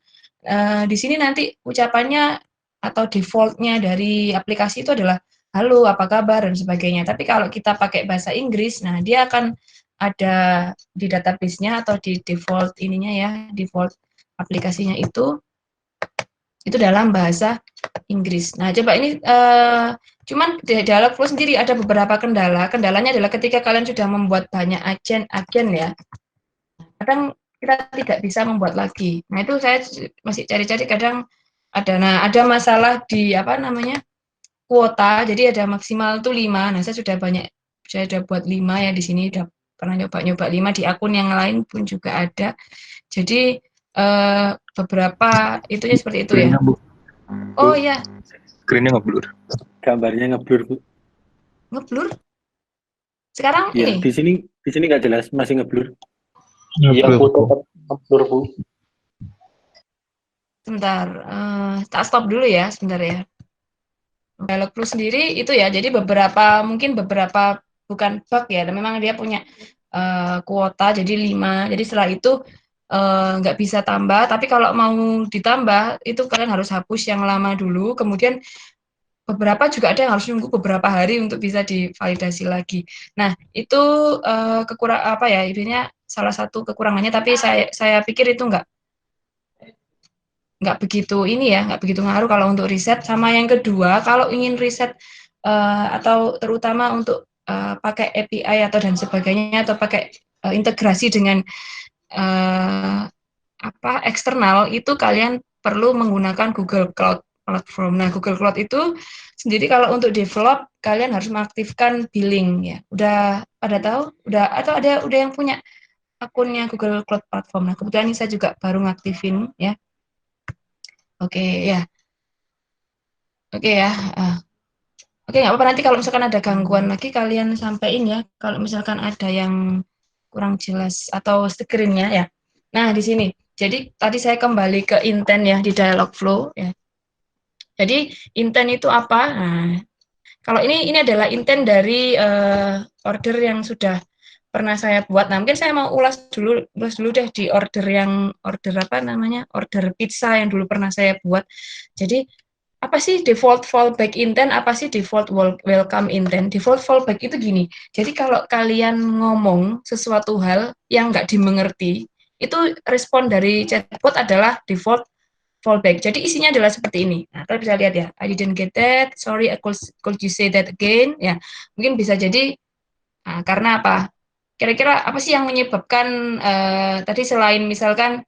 di sini nanti ucapannya atau defaultnya dari aplikasi itu adalah halo, apa kabar dan sebagainya. Tapi kalau kita pakai bahasa Inggris, nah dia akan ada di database-nya atau di default ininya ya, default aplikasinya itu dalam bahasa Inggris. Nah, coba ini cuman di Dialogflow sendiri ada beberapa kendala. Kendalanya adalah ketika kalian sudah membuat banyak agen ya, kadang kita tidak bisa membuat lagi. Nah, itu saya masih cari-cari kadang ada masalah di kuota. Jadi ada maksimal tuh 5. Nah, saya sudah buat 5 ya di sini, udah pernah nyoba 5 di akun yang lain pun juga ada. Jadi beberapa itunya seperti itu ya. Oh ya, Screen-nya ngeblur. Gambarnya ngeblur, Bu. ngeblur. Sekarang Ya, ini. di sini nggak jelas, masih ngeblur. Iya, Bu, tetap ngeblur, Bu. Sebentar, tak stop dulu ya, sebentar ya. Dialog Plus sendiri itu ya, jadi mungkin beberapa bukan bug ya, memang dia punya kuota jadi 5. Jadi setelah itu nggak bisa tambah, tapi kalau mau ditambah itu kalian harus hapus yang lama dulu, kemudian beberapa juga ada yang harus nunggu beberapa hari untuk bisa divalidasi lagi. Nah, itu kekurang apa ya, intinya salah satu kekurangannya, tapi saya pikir itu nggak begitu ini ya, nggak begitu ngaruh kalau untuk riset. Sama yang kedua, kalau ingin riset atau terutama untuk pakai API atau dan sebagainya, atau pakai integrasi dengan eksternal, itu kalian perlu menggunakan Google Cloud Platform. Nah, Google Cloud itu sendiri kalau untuk develop kalian harus mengaktifkan billing ya. Udah pada tahu? Udah yang punya akunnya Google Cloud Platform. Nah, kebetulan ini saya juga baru ngaktifin ya. Oke ya. Oke ya. Oke, nggak apa-apa, nanti kalau misalkan ada gangguan lagi kalian sampaikan ya. Kalau misalkan ada yang kurang jelas atau screen-nya ya. Nah, di sini. Jadi tadi saya kembali ke intent ya di Dialogflow ya. Jadi intent itu apa? Nah, kalau ini adalah intent dari order yang sudah pernah saya buat. Nah, mungkin saya mau ulas dulu deh di order apa namanya? Order pizza yang dulu pernah saya buat. Jadi apa sih default fallback intent, apa sih default welcome intent? Default fallback itu gini, jadi kalau kalian ngomong sesuatu hal yang nggak dimengerti, itu respon dari chatbot adalah default fallback. Jadi isinya adalah seperti ini. Nah, kalian bisa lihat ya, I didn't get that, sorry, could you say that again? Ya, mungkin bisa jadi karena apa? Kira-kira apa sih yang menyebabkan tadi selain misalkan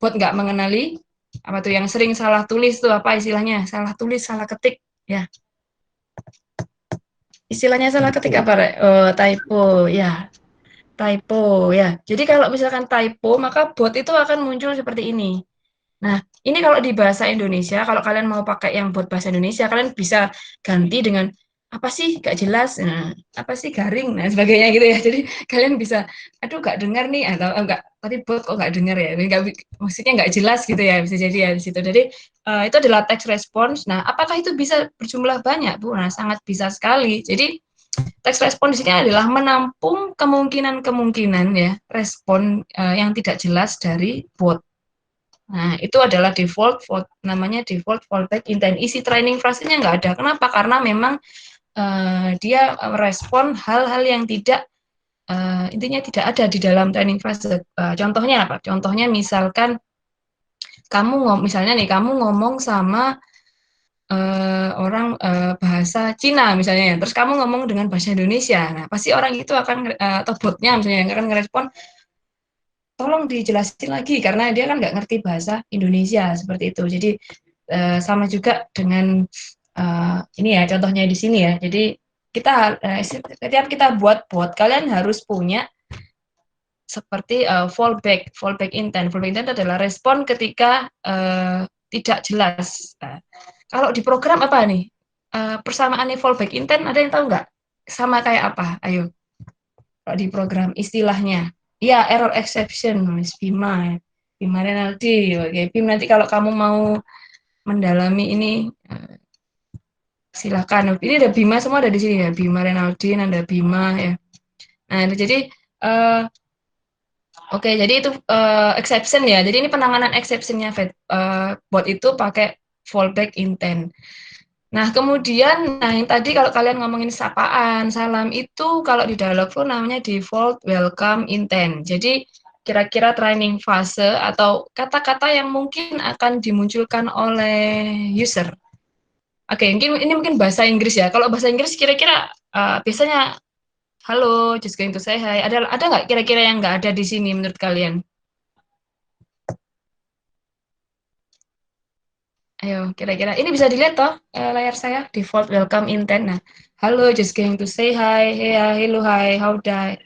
bot nggak mengenali, apa tuh yang sering salah tulis tuh apa istilahnya, salah tulis, salah ketik ya, istilahnya salah ketik apa typo ya, typo ya. Jadi kalau misalkan typo maka bot itu akan muncul seperti ini. Nah, ini kalau di bahasa Indonesia, kalau kalian mau pakai yang buat bahasa Indonesia, kalian bisa ganti dengan apa sih gak jelas, nah, apa sih garing, nah sebagainya gitu ya. Jadi kalian bisa, aduh gak dengar nih, atau enggak, tadi bot kok gak dengar ya, maksudnya gak jelas gitu ya, bisa jadi ya di situ. Jadi itu adalah text response. Nah, apakah itu bisa berjumlah banyak, Bu? Nah, sangat bisa sekali. Jadi text response di sini adalah menampung kemungkinan-kemungkinan ya respon yang tidak jelas dari bot. Nah, itu adalah namanya default fallback intent. Isi training phrase-nya nggak ada. Kenapa? Karena memang dia merespon hal-hal yang tidak intinya tidak ada di dalam training phrase. Contohnya apa? Contohnya misalkan misalnya nih kamu ngomong sama orang bahasa Cina misalnya, terus kamu ngomong dengan bahasa Indonesia. Nah, pasti orang itu akan atau botnya misalnya yang akan ngerespon, tolong dijelasin lagi karena dia kan nggak ngerti bahasa Indonesia seperti itu. Jadi sama juga dengan ini ya contohnya di sini ya. Jadi setiap kita buat bot, kalian harus punya seperti fallback intent. Fallback intent adalah respon ketika tidak jelas. Kalau di program apa nih? Persamaan fallback intent ada yang tahu nggak? Sama kayak apa? Ayo. Kalau di program istilahnya. Ya, error exception, Mas Bima ya. Bima Renaldi. Oke, Bim, nanti kalau kamu mau mendalami ini silakan. Ini ada Bima, semua ada di sini ya. Bima Renaldi, ada Bima ya. Nah, jadi oke, jadi itu exception ya. Jadi ini penanganan exception-nya bot itu pakai fallback intent. Nah, kemudian, yang tadi kalau kalian ngomongin sapaan, salam itu kalau di Dialogflow namanya default welcome intent. Jadi, kira-kira training fase atau kata-kata yang mungkin akan dimunculkan oleh user. Oke, ini mungkin bahasa Inggris ya. Kalau bahasa Inggris kira-kira biasanya, halo, just going to say hi. Ada nggak kira-kira yang nggak ada di sini menurut kalian? Ayo, kira-kira ini bisa dilihat toh layar saya default welcome intent. Nah, halo, just going to say hi, hey, hello, hi, how die,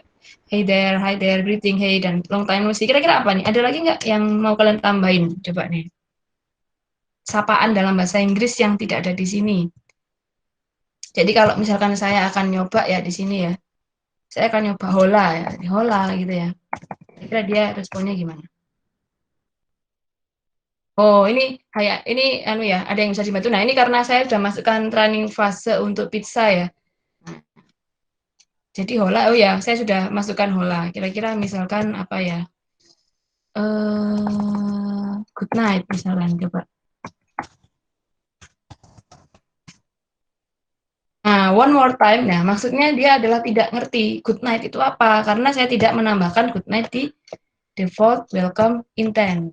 hi there, greeting, hey, dan long time no see. Kira-kira apa nih? Ada lagi nggak yang mau kalian tambahin? Coba nih. sapaan dalam bahasa Inggris yang tidak ada di sini. Jadi kalau misalkan saya akan nyoba ya di sini ya, saya akan nyoba hola ya, hola gitu ya. Kira dia responnya gimana? Oh, ini kayak ini anu ya, ada yang bisa dibantu. Nah, ini karena saya sudah masukkan training fase untuk pizza ya. Nah, jadi hola, oh ya, saya sudah masukkan hola. Kira-kira misalkan apa ya? Good night misalkan coba. Nah, one more time. Nah, maksudnya dia adalah tidak ngerti good night itu apa karena saya tidak menambahkan good night di default welcome intent.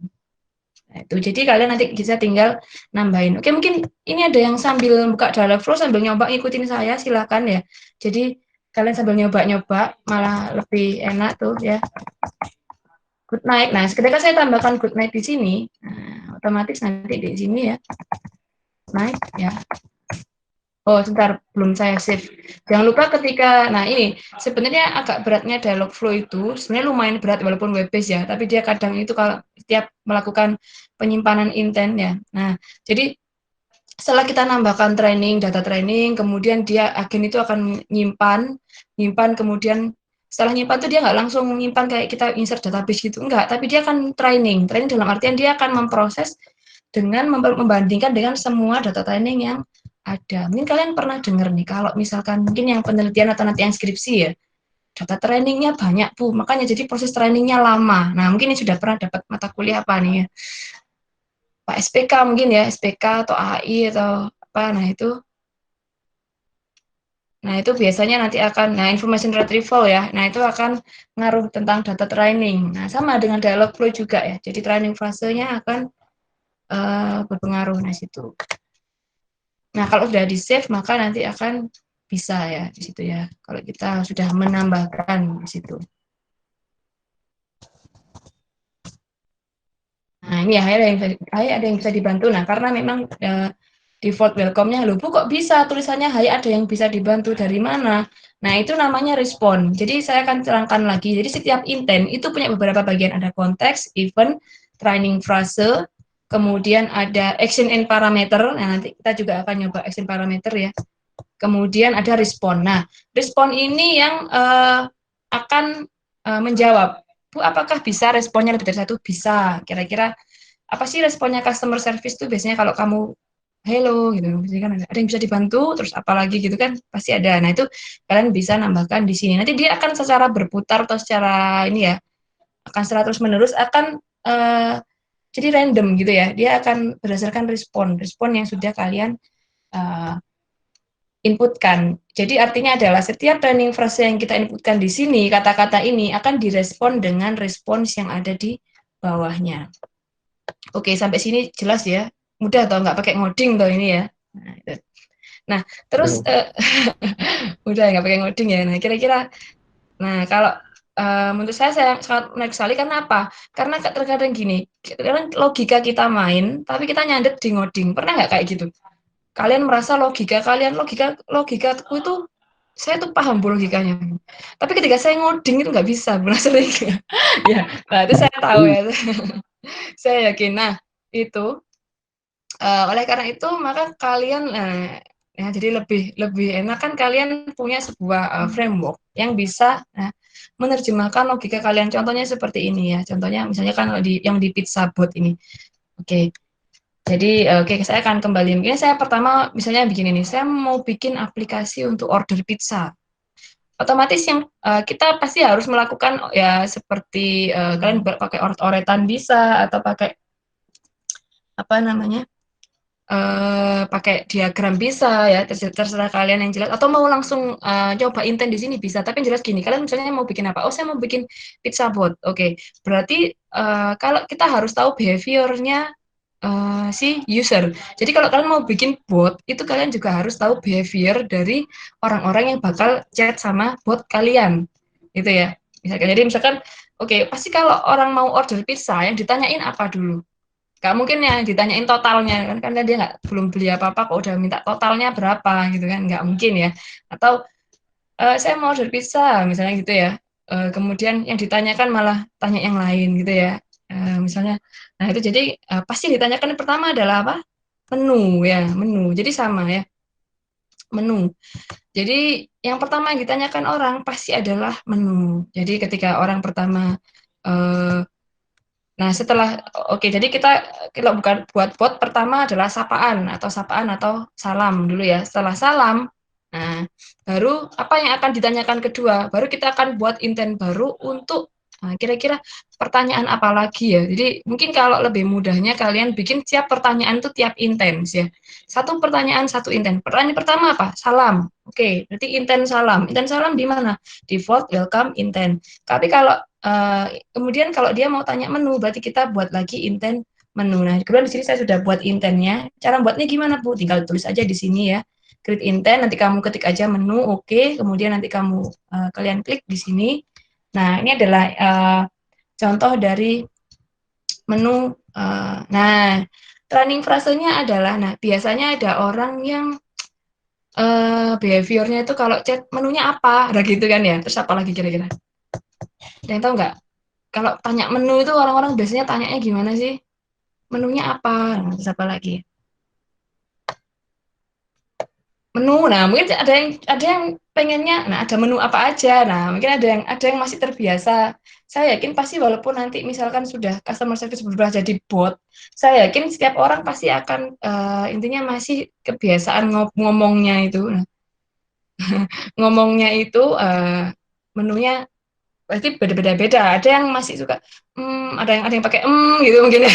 Nah, itu jadi kalian nanti bisa tinggal nambahin. Oke, mungkin ini ada yang sambil buka Dialogflow sambil nyoba ngikutin saya, silakan ya. Jadi kalian sambil nyoba-nyoba malah lebih enak tuh ya. Good night. Nah, ketika saya tambahkan good night di sini, nah, otomatis nanti di sini ya. Night ya. Oh, sebentar, belum saya save. Jangan lupa ketika, nah ini, sebenarnya agak beratnya Dialogflow itu, sebenarnya lumayan berat walaupun web based ya, tapi dia kadang itu kalau setiap melakukan penyimpanan intent ya. Nah, jadi setelah kita nambahkan training, data training, kemudian dia agen itu akan nyimpan, kemudian setelah nyimpan itu dia nggak langsung menyimpan kayak kita insert database gitu, enggak, tapi dia akan training dalam artian dia akan memproses dengan membandingkan dengan semua data training yang ada. Mungkin kalian pernah dengar nih, kalau misalkan mungkin yang penelitian atau nanti yang skripsi ya, data trainingnya banyak Bu, makanya jadi proses trainingnya lama. Nah, mungkin ini sudah pernah dapat mata kuliah apa nih ya, Pak SPK mungkin ya, SPK atau AI atau apa, nah itu biasanya nanti akan, nah information retrieval ya, nah itu akan ngaruh tentang data training. Nah, sama dengan Dialogflow juga ya, jadi training fasenya akan berpengaruh di situ. Nah, kalau sudah di-save, maka nanti akan bisa ya di situ ya, kalau kita sudah menambahkan di situ. Nah, ini ya, ada yang bisa dibantu. Nah, karena memang default welcome-nya, loh Bu kok bisa tulisannya hai ada yang bisa dibantu dari mana? Nah, itu namanya respon. Jadi saya akan terangkan lagi. Jadi setiap intent itu punya beberapa bagian. Ada konteks, event, training frase, kemudian ada action and parameter. Nah, nanti kita juga akan nyoba action parameter ya. Kemudian ada respon. Nah, respon ini yang akan menjawab, Bu, apakah bisa responnya lebih dari satu? Bisa. Kira-kira apa sih responnya customer service tuh biasanya kalau kamu hello gitu, biasanya kan ada yang bisa dibantu, terus apalagi gitu kan pasti ada. Nah, itu kalian bisa nambahkan di sini. Nanti dia akan secara berputar atau secara ini ya, akan secara terus menerus akan jadi random gitu ya. Dia akan berdasarkan respon yang sudah kalian inputkan. Jadi artinya adalah setiap training frase yang kita inputkan di sini, kata-kata ini akan direspon dengan respons yang ada di bawahnya. Oke, sampai sini jelas ya? Mudah atau nggak pakai ngoding toh ini ya? Nah, terus udah nggak pakai ngoding ya. Nah, kira-kira, nah kalau menurut saya sangat menarik sekali karena apa? Karena terkadang gini, kadang logika kita main, tapi kita nyandet di ngoding. Pernah nggak kayak gitu? Kalian merasa logikaku itu saya tuh paham bu logikanya, tapi ketika saya ngoding itu nggak bisa, benar sering ya. Nah, itu saya tahu ya. Saya yakin. Nah, itu oleh karena itu maka kalian ya jadi lebih enak kan kalian punya sebuah framework yang bisa menerjemahkan logika kalian. Contohnya seperti ini ya. Contohnya misalnya kan yang di Pizza Bot ini. Oke. Jadi, saya akan kembali. Mungkin saya pertama misalnya begini nih, saya mau bikin aplikasi untuk order pizza. Otomatis yang kita pasti harus melakukan ya seperti kalian pakai oret-oretan bisa atau pakai apa namanya pakai diagram bisa ya terserah kalian yang jelas atau mau langsung coba intent di sini bisa tapi yang jelas gini kalian misalnya mau bikin apa saya mau bikin pizza bot oke. Berarti kalau kita harus tahu behaviornya si user. Jadi kalau kalian mau bikin bot, itu kalian juga harus tahu behavior dari orang-orang yang bakal chat sama bot kalian. Gitu ya. Misalkan, oke, pasti kalau orang mau order pizza, yang ditanyain apa dulu? Gak mungkin ya ditanyain totalnya, kan karena dia belum beli apa-apa, kok udah minta totalnya berapa, gitu kan. Nggak mungkin ya. Atau, saya mau order pizza, misalnya gitu ya. Kemudian yang ditanyakan malah tanya yang lain, gitu ya. Misalnya, nah itu jadi pasti ditanyakan yang pertama adalah apa? menu ya, menu. Jadi sama ya, menu. Jadi yang pertama yang ditanyakan orang pasti adalah menu. Jadi ketika orang pertama eh, nah, setelah oke, jadi kita kalau bukan buat bot pertama adalah sapaan atau salam dulu ya. Setelah salam, nah baru apa yang akan ditanyakan kedua? Baru kita akan buat intent baru untuk kira-kira pertanyaan apa lagi ya. Jadi mungkin kalau lebih mudahnya kalian bikin tiap pertanyaan itu tiap intens ya. Satu pertanyaan satu intent. Pertanyaan pertama apa? Salam. Oke, berarti intent salam. Intent salam di mana? Default, welcome, intent. Tapi kalau kemudian kalau dia mau tanya menu, berarti kita buat lagi intent menu. Nah, kemudian di sini saya sudah buat intentnya. Cara buatnya gimana, Bu? Tinggal tulis aja di sini ya. Create intent, nanti kamu ketik aja menu, oke. Kemudian nanti kamu kalian klik di sini. Nah, ini adalah contoh dari menu. Nah, training frasenya adalah, nah biasanya ada orang yang behaviornya itu kalau chat menunya apa, ada gitu kan ya. Terus apa lagi kira-kira? Ada yang tahu nggak? Kalau tanya menu itu orang-orang biasanya tanyanya gimana sih? Menunya apa? Nah, terus apa lagi? Menu. Nah, mungkin ada yang pengennya, nah ada menu apa aja. Nah, mungkin ada yang masih terbiasa. Saya yakin pasti walaupun nanti misalkan sudah customer service berubah jadi bot, saya yakin setiap orang pasti akan intinya masih kebiasaan ngomongnya itu. Nah, ngomongnya itu menunya pasti beda-beda. Ada yang masih suka ada yang pakai gitu mungkin ya.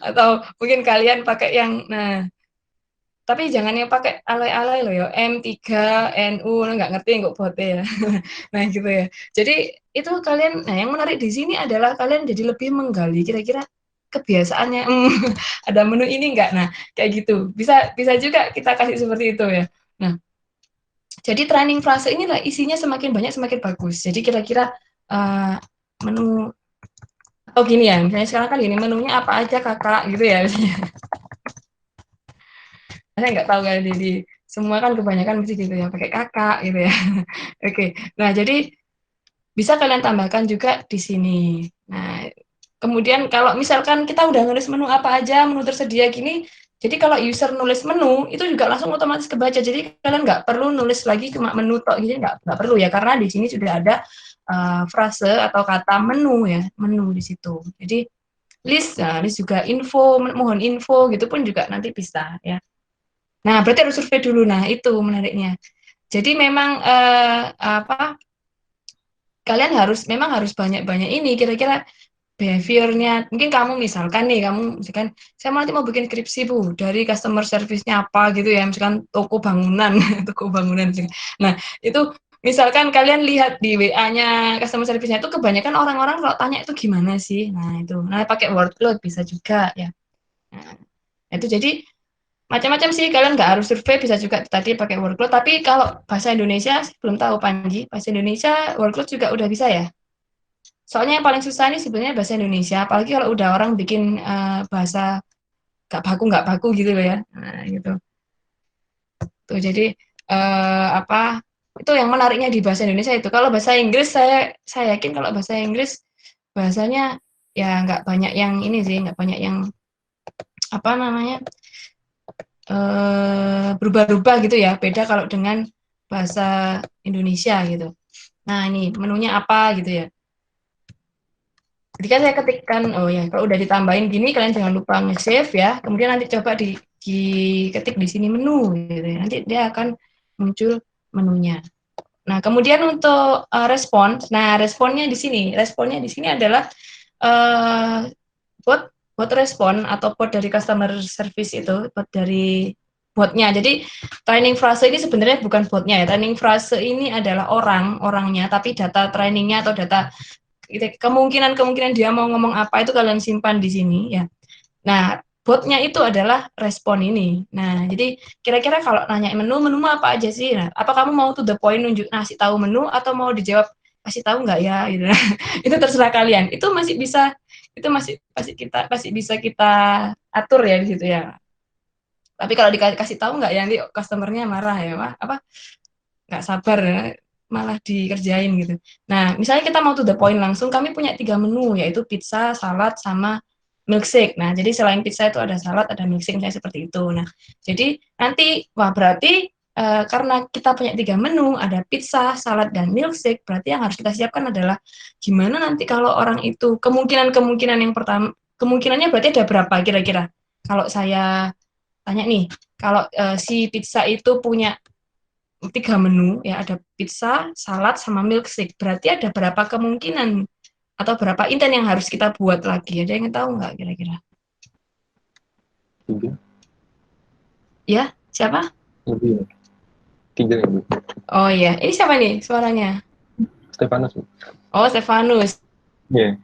Atau mungkin kalian pakai yang nah, tapi jangan yang pakai alay-alay loh ya, M3 NU nggak ngerti nggak bote ya. Nah gitu ya. Jadi itu kalian, nah yang menarik di sini adalah kalian jadi lebih menggali kira-kira kebiasaannya ada menu ini enggak. Nah kayak gitu bisa bisa juga kita kasih seperti itu ya. Nah jadi training frase inilah isinya semakin banyak semakin bagus. Jadi kira-kira menu atau gini ya, misalnya sekarang kan gini, menunya apa aja kakak gitu ya. Saya nggak tahu kan di semua kan kebanyakan mesti gitu ya, pakai kakak gitu ya. Oke, nah jadi bisa kalian tambahkan juga di sini. Nah, kemudian kalau misalkan kita udah nulis menu apa aja, menu tersedia gini, jadi kalau user nulis menu, itu juga langsung otomatis kebaca. Jadi kalian nggak perlu nulis lagi cuma menu tok, gitu nggak perlu ya, karena di sini sudah ada frase atau kata menu ya, menu di situ. Jadi list, nah list juga info, mohon info gitu pun juga nanti bisa ya. Nah, berarti harus survei dulu. Nah, itu menariknya. Jadi memang apa? Kalian memang harus banyak-banyak ini kira-kira behaviornya. Mungkin kamu misalkan nih, kamu misalkan saya nanti mau bikin skripsi Bu, dari customer service-nya apa gitu ya, misalkan toko bangunan, toko bangunan. Nah, itu misalkan kalian lihat di WA-nya customer service-nya itu kebanyakan orang-orang kalau tanya itu gimana sih? Nah, itu. Nah, pakai workload bisa juga ya. Nah, itu jadi macam-macam sih, kalian nggak harus survei, bisa juga tadi pakai workload. Tapi kalau bahasa Indonesia belum tahu Panji, bahasa Indonesia workload juga udah bisa ya. Soalnya yang paling susah ini sebenarnya bahasa Indonesia, apalagi kalau udah orang bikin bahasa nggak baku gitu loh ya. Nah, gitu. Tuh jadi apa itu yang menariknya di bahasa Indonesia itu. Kalau bahasa Inggris saya yakin kalau bahasa Inggris bahasanya ya nggak banyak yang ini sih, nggak banyak yang apa namanya berubah-ubah gitu ya, beda kalau dengan bahasa Indonesia gitu. Nah ini menunya apa gitu ya. Ketika saya ketikkan, oh ya kalau udah ditambahin gini kalian jangan lupa nge-save ya. Kemudian nanti coba diketik di sini menu gitu ya. Nanti dia akan muncul menunya. Nah kemudian untuk respons, nah responnya di sini adalah bot bot respon atau bot dari customer service itu, bot dari botnya. Jadi training frase ini sebenarnya bukan botnya ya. Training frase ini adalah orangnya, tapi data trainingnya atau data kemungkinan dia mau ngomong apa itu kalian simpan di sini ya. Nah, botnya itu adalah respon ini. Nah, jadi kira-kira kalau nanya menu apa aja sih? Nah, apa kamu mau to the point ngasih tahu menu atau mau dijawab kasih tahu nggak ya? Gitu. Itu terserah kalian. Itu masih bisa kita atur ya di situ ya. Tapi kalau dikasih tahu nggak ya nanti customernya marah ya, apa nggak sabar ya, malah dikerjain gitu. Nah, misalnya kita mau to the point langsung, kami punya 3 menu yaitu pizza, salad, sama milkshake. Nah, jadi selain pizza itu ada salad, ada milkshake, misalnya seperti itu. Nah, jadi nanti, wah berarti karena kita punya 3 menu, ada pizza, salad, dan milkshake, berarti yang harus kita siapkan adalah gimana nanti kalau orang itu kemungkinan yang pertama, kemungkinannya berarti ada berapa kira-kira? Kalau saya tanya nih, kalau si pizza itu punya 3 menu, ya ada pizza, salad, sama milkshake, berarti ada berapa kemungkinan atau berapa inten yang harus kita buat lagi? Ada yang tahu nggak kira-kira? 3. Ya, siapa? Lebih. 3 ya, Bu. Oh iya, ini siapa nih suaranya? Stefanus, Bu. Oh, Stefanus. Iya.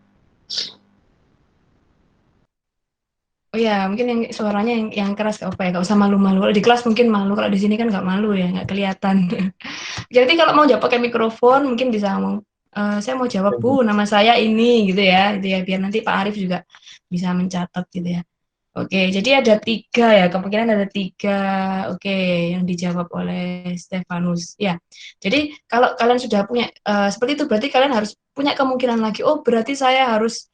Oh ya, mungkin yang suaranya yang keras gak apa ya, gak usah malu-malu. Kalau di kelas mungkin malu, kalau di sini kan nggak malu ya, nggak kelihatan. Jadi kalau mau jawab pakai mikrofon, mungkin bisa ngomong, saya mau jawab Bu, nama saya ini, gitu ya, biar nanti Pak Arif juga bisa mencatat gitu ya. Oke, jadi ada 3 ya, kemungkinan ada 3, oke, yang dijawab oleh Stefanus. Ya, jadi kalau kalian sudah punya seperti itu, berarti kalian harus punya kemungkinan lagi. Oh, berarti saya harus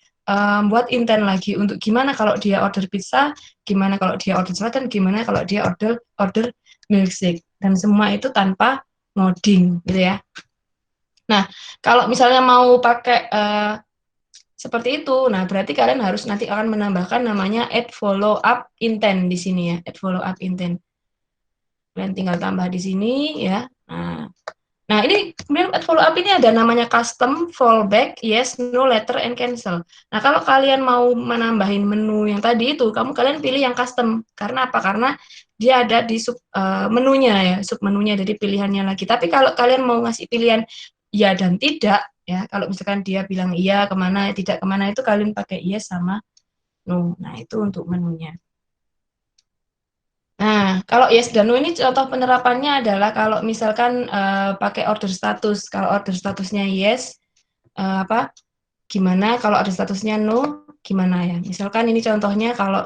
buat intent lagi untuk gimana kalau dia order pizza, gimana kalau dia order salad, dan gimana kalau dia order milkshake. Dan semua itu tanpa ngoding, gitu ya. Nah, kalau misalnya mau pakai seperti itu. Nah, berarti kalian harus nanti akan menambahkan namanya add follow up intent di sini ya, add follow up intent. Kalian tinggal tambah di sini ya. Nah, ini kemudian add follow up ini ada namanya custom, fallback, yes, no, letter, and cancel. Nah, kalau kalian mau menambahin menu yang tadi itu, kalian pilih yang custom. Karena apa? Karena dia ada di sub menunya ya, sub menunya, jadi pilihannya lagi. Tapi kalau kalian mau ngasih pilihan ya dan tidak, ya, kalau misalkan dia bilang iya kemana, tidak kemana, itu kalian pakai yes sama no. Nah, itu untuk menunya. Nah, kalau yes dan no ini contoh penerapannya adalah kalau misalkan pakai order status. Kalau order statusnya yes, gimana? Kalau order statusnya no, gimana ya? Misalkan ini contohnya kalau,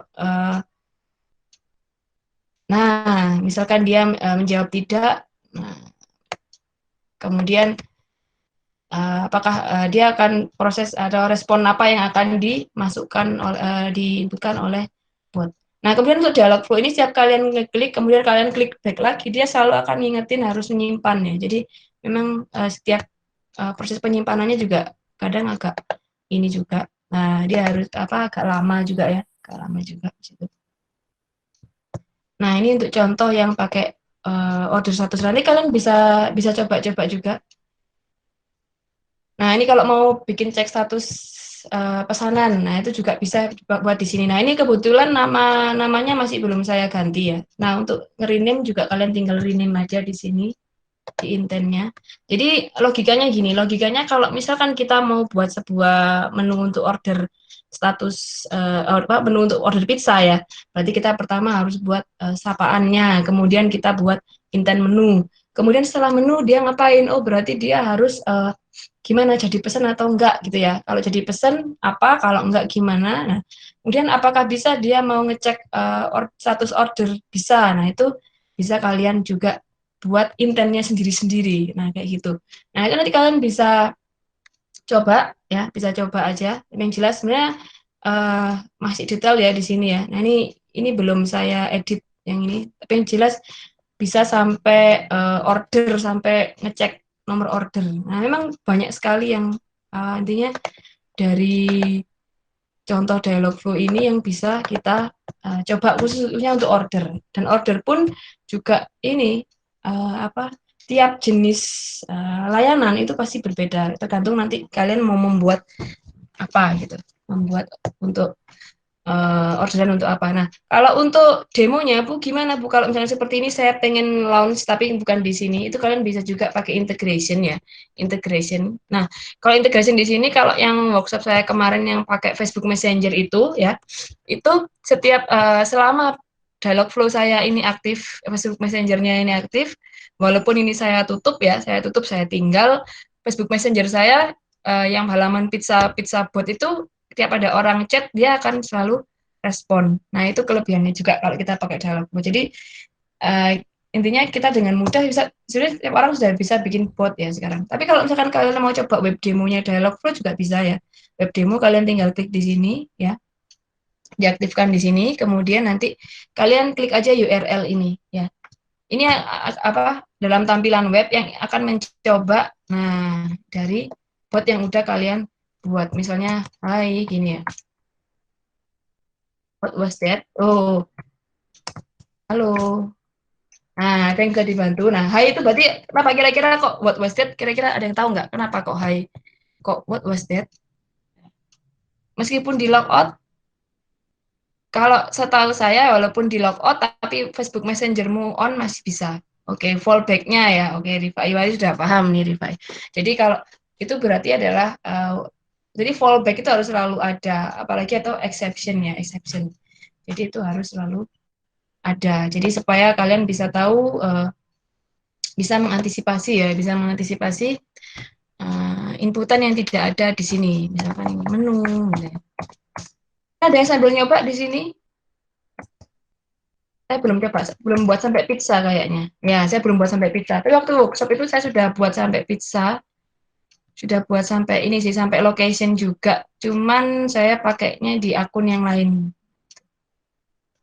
nah, misalkan dia menjawab tidak, nah, kemudian apakah dia akan proses atau respon apa yang akan dimasukkan diinputkan oleh bot. Nah, kemudian untuk dialog flow ini setiap kalian ngeklik, kemudian kalian klik back lagi, dia selalu akan ngingetin harus menyimpan ya. Jadi memang setiap proses penyimpanannya juga kadang agak ini juga. Nah, dia harus agak lama juga ya, agak lama juga gitu. Nah, ini untuk contoh yang pakai order status. Nanti kalian bisa coba-coba juga. Nah, ini kalau mau bikin cek status pesanan, nah itu juga bisa buat di sini. Nah, ini kebetulan namanya masih belum saya ganti ya. Nah, untuk nge-rename juga kalian tinggal rename aja di sini, di intentnya. Jadi logikanya gini, logikanya kalau misalkan kita mau buat sebuah menu untuk order status menu untuk order pizza ya, berarti kita pertama harus buat sapaannya, kemudian kita buat intent menu. Kemudian setelah menu dia ngapain? Oh, berarti dia harus gimana, jadi pesan atau enggak gitu ya. Kalau jadi pesan apa, kalau enggak gimana. Nah, kemudian apakah bisa dia mau ngecek status order? Bisa. Nah, itu bisa kalian juga buat intentnya sendiri-sendiri. Nah, kayak gitu. Nah, itu nanti kalian bisa coba ya, bisa coba aja. Yang jelas sebenarnya masih detail ya di sini ya. Nah, ini belum saya edit yang ini, tapi yang jelas bisa sampai order, sampai ngecek nomor order. Nah, memang banyak sekali yang intinya dari contoh dialog flow ini yang bisa kita coba khususnya untuk order. Dan order pun juga ini tiap jenis layanan itu pasti berbeda. Tergantung nanti kalian mau membuat apa gitu, membuat untuk orderan untuk apa. Nah, kalau untuk demonya, Bu, gimana, Bu? Kalau misalnya seperti ini saya pengen launch tapi bukan di sini, itu kalian bisa juga pakai integration ya, integration. Nah, kalau integration di sini, kalau yang workshop saya kemarin yang pakai Facebook Messenger itu ya, itu setiap selama dialog flow saya ini aktif, Facebook Messenger-nya ini aktif, walaupun ini saya tutup ya, saya tinggal Facebook Messenger saya yang halaman pizza bot itu, setiap ada orang chat dia akan selalu respon. Nah, itu kelebihannya juga kalau kita pakai dialog bot. Jadi intinya kita dengan mudah bisa, sudah setiap orang sudah bisa bikin bot ya sekarang. Tapi kalau misalkan kalian mau coba web demonya Dialogflow juga bisa ya. Web demo kalian tinggal klik di sini ya. diaktifkan di sini, kemudian nanti kalian klik aja URL ini ya. Ini apa dalam tampilan web yang akan mencoba dari bot yang udah kalian buat. Misalnya hai gini ya. What was that? Oh, halo. Nah, ada yang bisa dibantu. Nah, hai itu berarti kenapa kira-kira kok what was that? Kira-kira ada yang tahu nggak kenapa kok hai? Kok what was that? Meskipun di logout, kalau setahu saya walaupun di logout tapi Facebook Messengermu on masih bisa. Oke, fallback-nya ya. Oke, Rifai sudah paham nih Rifai. Jadi kalau itu berarti adalah jadi fallback itu harus selalu ada, apalagi atau exception ya, exception. Jadi itu harus selalu ada. Jadi supaya kalian bisa tahu bisa mengantisipasi ya, bisa mengantisipasi inputan yang tidak ada di sini. Misalkan menu gitu ya. Ada yang sambil nyoba di sini? Saya belum coba, belum buat sampai pizza kayaknya. Ya, saya belum buat sampai pizza. Tapi waktu workshop itu saya sudah buat sampai pizza, sudah buat sampai ini sih, sampai location juga. Cuman saya pakainya di akun yang lain.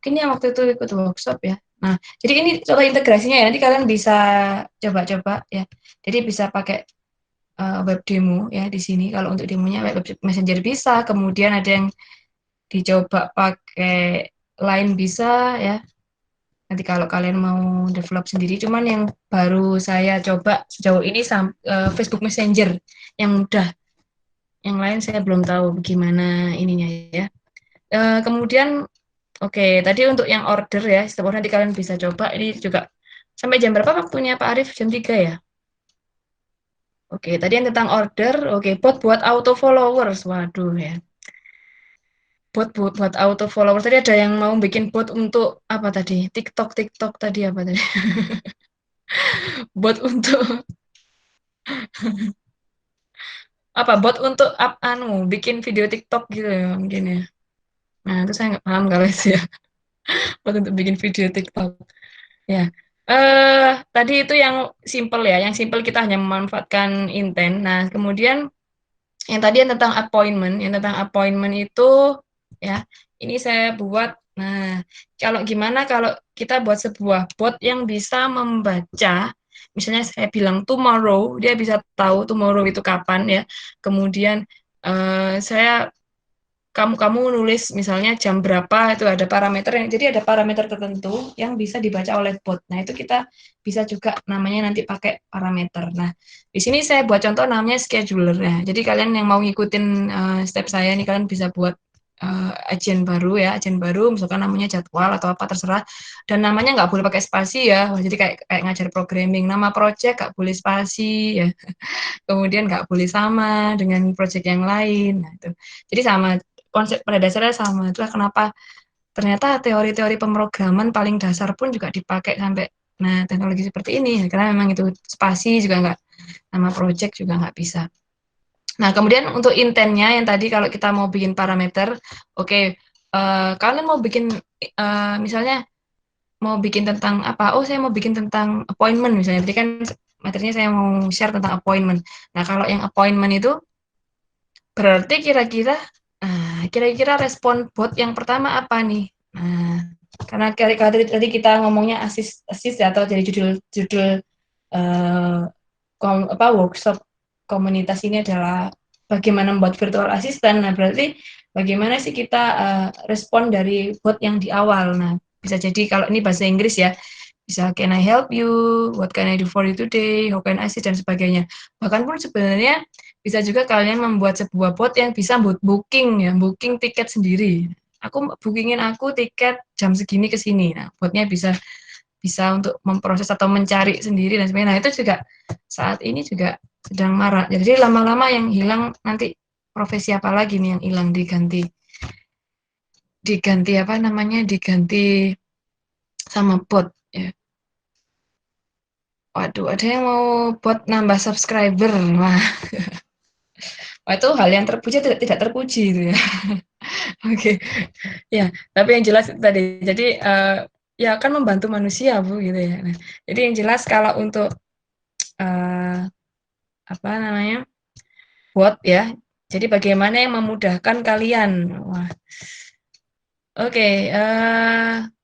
Mungkin yang waktu itu ikut workshop ya. Nah, jadi ini contoh integrasinya ya. Nanti kalian bisa coba-coba ya. Jadi bisa pakai web demo ya di sini. Kalau untuk demonya web messenger bisa. Kemudian ada yang dicoba pakai Line bisa ya. Nanti kalau kalian mau develop sendiri, cuman yang baru saya coba sejauh ini Facebook Messenger yang mudah. Yang lain saya belum tahu bagaimana ininya ya. Kemudian, oke, tadi untuk yang order ya, setelah nanti kalian bisa coba. Ini juga sampai jam berapa waktunya Pak Arif? Jam 3 ya? Oke, tadi yang tentang order, oke, bot buat auto followers, waduh ya. Buat auto followers, tadi ada yang mau bikin bot untuk apa tadi? TikTok tadi apa tadi? Bot untuk apa bot untuk bikin video TikTok gitu ya mungkin ya. Nah itu saya nggak paham kalau itu ya bot untuk bikin video TikTok ya. Tadi itu yang simple ya, yang simple kita hanya memanfaatkan intent. Nah kemudian yang tadi yang tentang appointment itu ya ini saya buat. Nah kalau gimana kalau kita buat sebuah bot yang bisa membaca. Misalnya saya bilang tomorrow, dia bisa tahu tomorrow itu kapan ya. Kemudian saya kamu nulis misalnya jam berapa itu ada parameter yang jadi ada parameter tertentu yang bisa dibaca oleh bot. Nah, itu kita bisa juga namanya nanti pakai parameter. Nah, di sini saya buat contoh namanya scheduler ya. Jadi kalian yang mau ngikutin step saya nih kalian bisa buat agent baru misalkan namanya jadwal atau apa terserah dan namanya nggak boleh pakai spasi ya. Wah, jadi kayak ngajar programming, nama project nggak boleh spasi ya. Kemudian nggak boleh sama dengan project yang lain. Nah, itu. Jadi sama konsep pada dasarnya sama. Itulah kenapa ternyata teori-teori pemrograman paling dasar pun juga dipakai sampai teknologi seperti ini. Karena memang itu spasi juga nggak, nama project juga nggak bisa. Nah, kemudian untuk intentnya yang tadi kalau kita mau bikin parameter, oke, kalian mau bikin misalnya mau bikin tentang apa? Oh, saya mau bikin tentang appointment misalnya. Jadi kan materinya saya mau share tentang appointment. Nah, kalau yang appointment itu berarti kira-kira respon bot yang pertama apa nih? Nah, karena tadi kita ngomongnya asis ya, atau jadi judul workshop komunitas ini adalah bagaimana membuat virtual assistant. Nah, berarti bagaimana sih kita respon dari bot yang di awal. Nah, bisa jadi kalau ini bahasa Inggris ya, bisa can I help you, what can I do for you today, how can I assist dan sebagainya. Bahkan pun sebenarnya bisa juga kalian membuat sebuah bot yang bisa booking tiket sendiri. Bookingin aku tiket jam segini ke sini. Nah, botnya bisa untuk memproses atau mencari sendiri dan sebagainya. Nah, itu juga saat ini juga sedang marak. Jadi lama-lama yang hilang nanti profesi apa lagi nih yang hilang diganti diganti sama bot ya. Waduh, ada yang mau bot nambah subscriber. Wah, itu hal yang terpuji tidak terpuji itu ya. Oke. Ya, tapi yang jelas itu tadi. Jadi ya akan membantu manusia, Bu gitu ya. Nah, jadi yang jelas kalau untuk apa namanya? Bot ya. Jadi bagaimana yang memudahkan kalian? Wah. Oke,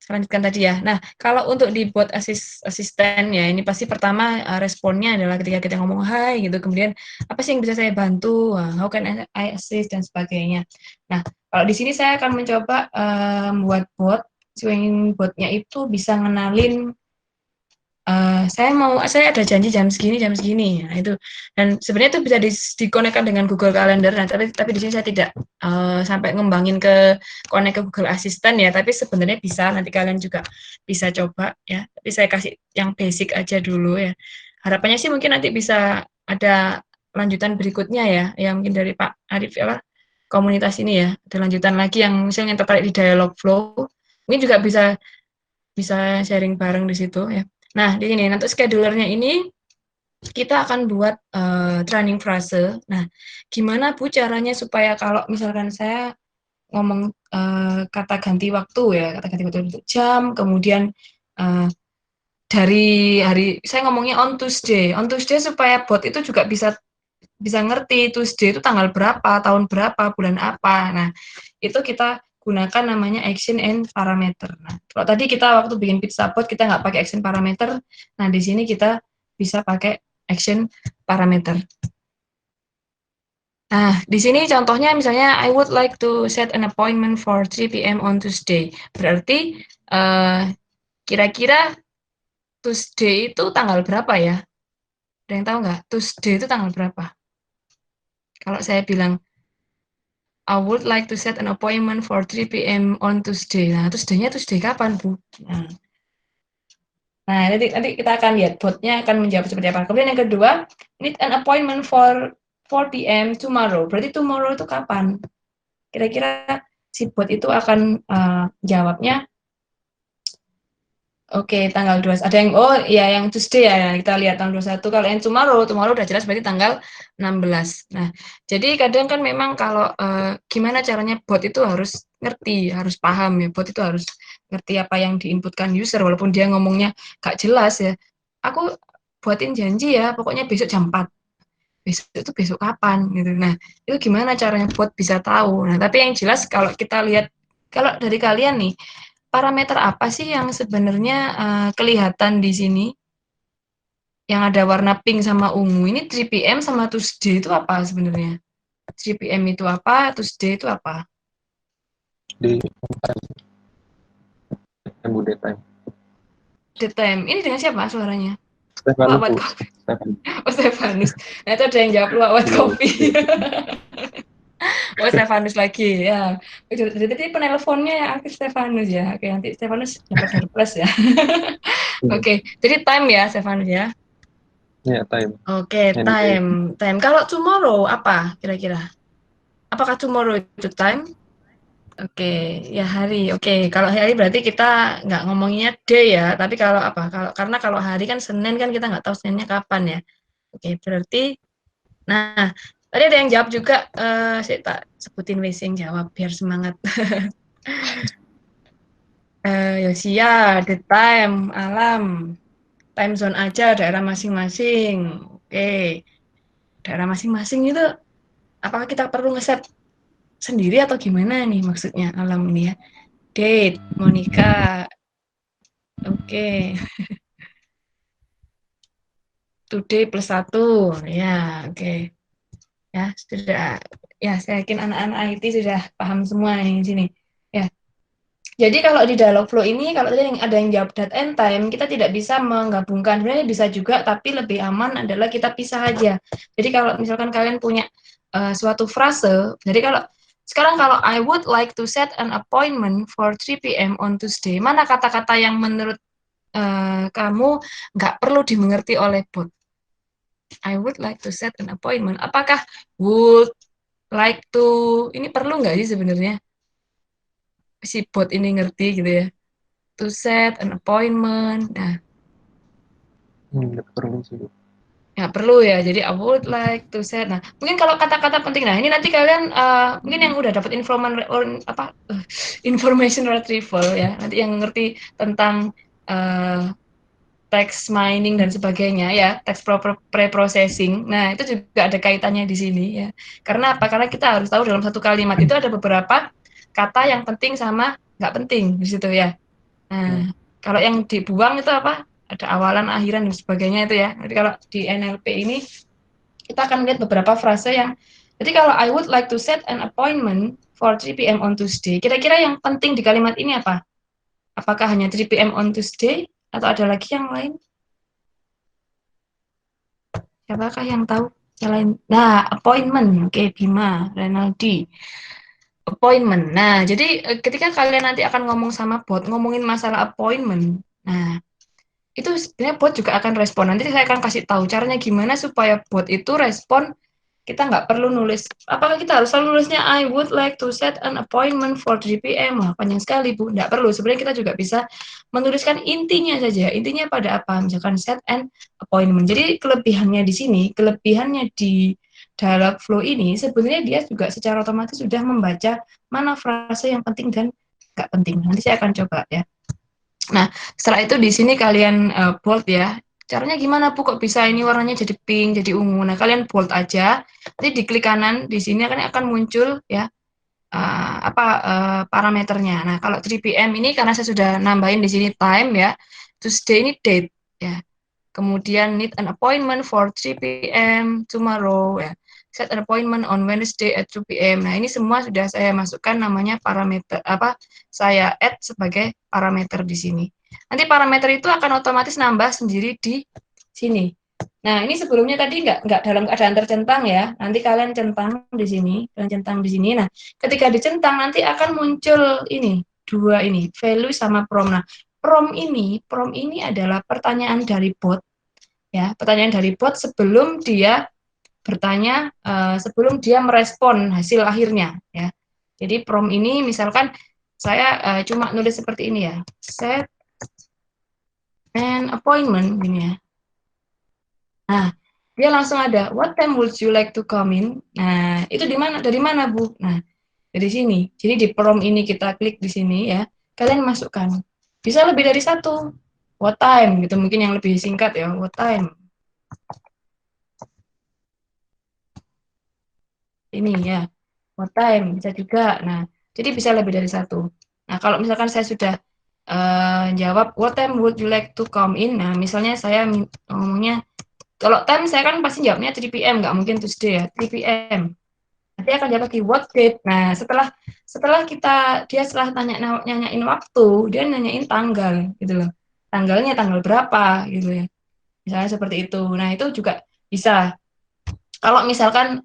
lanjutkan tadi ya. Nah, kalau untuk di bot asisten ya, ini pasti pertama responnya adalah ketika kita ngomong hai gitu, kemudian apa sih yang bisa saya bantu, how can I assist dan sebagainya. Nah, kalau di sini saya akan mencoba membuat bot, swinging botnya itu bisa ngenalin saya ada janji jam segini, nah itu. Dan sebenarnya itu bisa dikonekkan dengan Google Calendar, nah tapi di sini saya tidak sampai ngembangin ke connect ke Google Assistant ya, tapi sebenarnya bisa, nanti kalian juga bisa coba ya. Tapi saya kasih yang basic aja dulu ya. Harapannya sih mungkin nanti bisa ada lanjutan berikutnya ya mungkin dari Pak Arif ya, komunitas ini ya, ada lanjutan lagi yang misalnya tertarik di dialog flow, mungkin juga bisa bisa sharing bareng di situ ya. Nah, di sini nanti schedulernya ini kita akan buat training frase. Nah, gimana Bu caranya supaya kalau misalkan saya ngomong kata ganti waktu ya, kata ganti waktu untuk jam, kemudian dari hari saya ngomongnya on Tuesday supaya bot itu juga bisa ngerti Tuesday itu tanggal berapa, tahun berapa, bulan apa. Nah, itu kita gunakan namanya action and parameter. Nah, kalau tadi kita waktu bikin pizza bot kita nggak pakai action parameter, nah di sini kita bisa pakai action parameter. Nah, di sini contohnya misalnya I would like to set an appointment for 3 p.m. on Tuesday. Berarti kira-kira Tuesday itu tanggal berapa ya? Ada yang tahu nggak? Tuesday itu tanggal berapa? Kalau saya bilang I would like to set an appointment for 3 p.m. on Tuesday. Nah, Tuesday-nya Tuesday kapan, Bu? Nah, nanti kita akan lihat botnya akan menjawab seperti apa. Kemudian yang kedua, need an appointment for 4 p.m. tomorrow. Berarti tomorrow itu kapan? Kira-kira si bot itu akan jawabnya oke, tanggal 2. Ada yang yang Tuesday ya. Kita lihat tanggal 21. Kalau yang tomorrow udah jelas berarti tanggal 16. Nah, jadi kadang kan memang kalau gimana caranya bot itu harus ngerti, harus paham ya. Bot itu harus ngerti apa yang diinputkan user walaupun dia ngomongnya gak jelas ya. Aku buatin janji ya, pokoknya besok jam 4. Besok itu besok kapan gitu. Nah, itu gimana caranya bot bisa tahu. Nah, tapi yang jelas kalau kita lihat kalau dari kalian nih parameter apa sih yang sebenarnya kelihatan di sini? Yang ada warna pink sama ungu. Ini 3 PM sama Tuesday itu apa sebenarnya? 3 PM itu apa? Tuesday itu apa? Di daytime. Daytime. Ini dengan siapa suaranya? Stefanus, Luwak Bu. kopi. Stefanus. Oh, Stefanus. Nah, itu ada yang jawab luwak kopi. Oh, Stefanus lagi ya. Jadi penelponnya yang aktif Stefanus ya. Oke, nanti Stefanus dapat surprise ya. Oke, jadi time ya Stefanus ya. Ya, time. Oke, time. Kalau tomorrow apa kira-kira? Apakah tomorrow itu time? Oke, ya hari. Oke, kalau hari berarti kita nggak ngomonginnya day ya. Tapi kalau apa? Karena kalau hari kan Senin kan kita nggak tahu Seninnya kapan ya. Oke, berarti. Nah, tadi ada yang jawab juga. Saya tak sebutin WC yang jawab biar semangat. Yosia, the time, alam, time zone aja daerah masing-masing. Oke, daerah masing-masing itu apakah kita perlu ngeset sendiri atau gimana nih maksudnya alam ini ya? Date, Monica. Oke. Today plus 1. Ya, oke. Ya, sudah. Ya, saya yakin anak-anak IT sudah paham semua yang di sini. Ya. Jadi kalau di dialog flow ini, kalau tadi ada yang jawab date and time, kita tidak bisa menggabungkan. Sebenarnya bisa juga, tapi lebih aman adalah kita pisah aja. Jadi kalau misalkan kalian punya suatu frase, jadi sekarang kalau I would like to set an appointment for 3 p.m. on Tuesday, mana kata-kata yang menurut kamu nggak perlu dimengerti oleh bot? I would like to set an appointment. Apakah would, like to, ini perlu nggak sih sebenarnya? Si bot ini ngerti gitu ya. To set an appointment. Nah, Nggak perlu sih, Bu. ya perlu ya. Jadi I would like to set. Nah, mungkin kalau kata-kata penting. Nah, ini nanti kalian mungkin yang udah dapat information retrieval ya. Nanti yang ngerti tentang text mining dan sebagainya ya, text pre-processing. Nah, itu juga ada kaitannya di sini ya. Karena apa? Karena kita harus tahu dalam satu kalimat itu ada beberapa kata yang penting sama nggak penting di situ ya. Nah, kalau yang dibuang itu apa? Ada awalan, akhiran dan sebagainya itu ya. Jadi kalau di NLP ini kita akan lihat beberapa frase yang, jadi kalau I would like to set an appointment for 3 p.m. on Tuesday, kira-kira yang penting di kalimat ini apa? Apakah hanya 3 p.m. on Tuesday atau ada lagi yang lain? Siapakah yang tahu? Selain, nah, appointment, oke, Bima, Renaldi, appointment. Nah, jadi ketika kalian nanti akan ngomong sama bot, ngomongin masalah appointment, nah, itu sebenarnya bot juga akan respon. Nanti saya akan kasih tahu caranya gimana supaya bot itu respon. Kita nggak perlu nulis. Apakah kita harus selalu nulisnya I would like to set an appointment for 3 p.m. Wah, panjang sekali, Bu. Nggak perlu. Sebenarnya kita juga bisa menuliskan intinya saja. Intinya pada apa? Misalkan set an appointment. Jadi kelebihannya di sini, kelebihannya di dialog flow ini, sebenarnya dia juga secara otomatis sudah membaca mana frase yang penting dan nggak penting. Nanti saya akan coba ya. Nah, setelah itu di sini kalian bold ya. Caranya gimana, Bu? Kok bisa ini warnanya jadi pink, jadi ungu? Nah, kalian bold aja. Nanti di klik kanan di sini akan muncul ya parameternya. Nah, kalau 3 p.m. ini karena saya sudah nambahin di sini time ya. Tuesday ini date ya. Kemudian need an appointment for 3 p.m. tomorrow ya. Set an appointment on Wednesday at 2 p.m. Nah, ini semua sudah saya masukkan namanya parameter saya add sebagai parameter di sini. Nanti parameter itu akan otomatis nambah sendiri di sini. Nah, ini sebelumnya tadi nggak dalam keadaan tercentang ya. Nanti kalian centang di sini, kalian centang di sini. Nah, ketika dicentang nanti akan muncul ini, dua ini, value sama prom. Nah, prom ini adalah pertanyaan dari bot ya, pertanyaan dari bot sebelum dia bertanya, sebelum dia merespon hasil akhirnya ya. Jadi prom ini misalkan saya cuma nulis seperti ini ya, set an appointment gini ya. Nah, dia langsung ada what time would you like to come in. Nah, itu dari mana Bu? Nah, dari sini. Jadi di prom ini kita klik di sini ya, kalian masukkan, bisa lebih dari satu, what time gitu, mungkin yang lebih singkat ya, what time ini ya, what time bisa juga. Nah, jadi bisa lebih dari satu. Nah, kalau misalkan saya sudah jawab what time would you like to come in, nah misalnya saya ngomongnya, kalau time saya kan pasti jawabnya 3 p.m. nggak mungkin Tuesday ya, 3 p.m. Nanti akan jawab lagi what date. Nah, setelah dia setelah nanyain waktu, dia nanyain tanggal gitu loh, tanggalnya tanggal berapa gitu ya, misalnya seperti itu. Nah, itu juga bisa. Kalau misalkan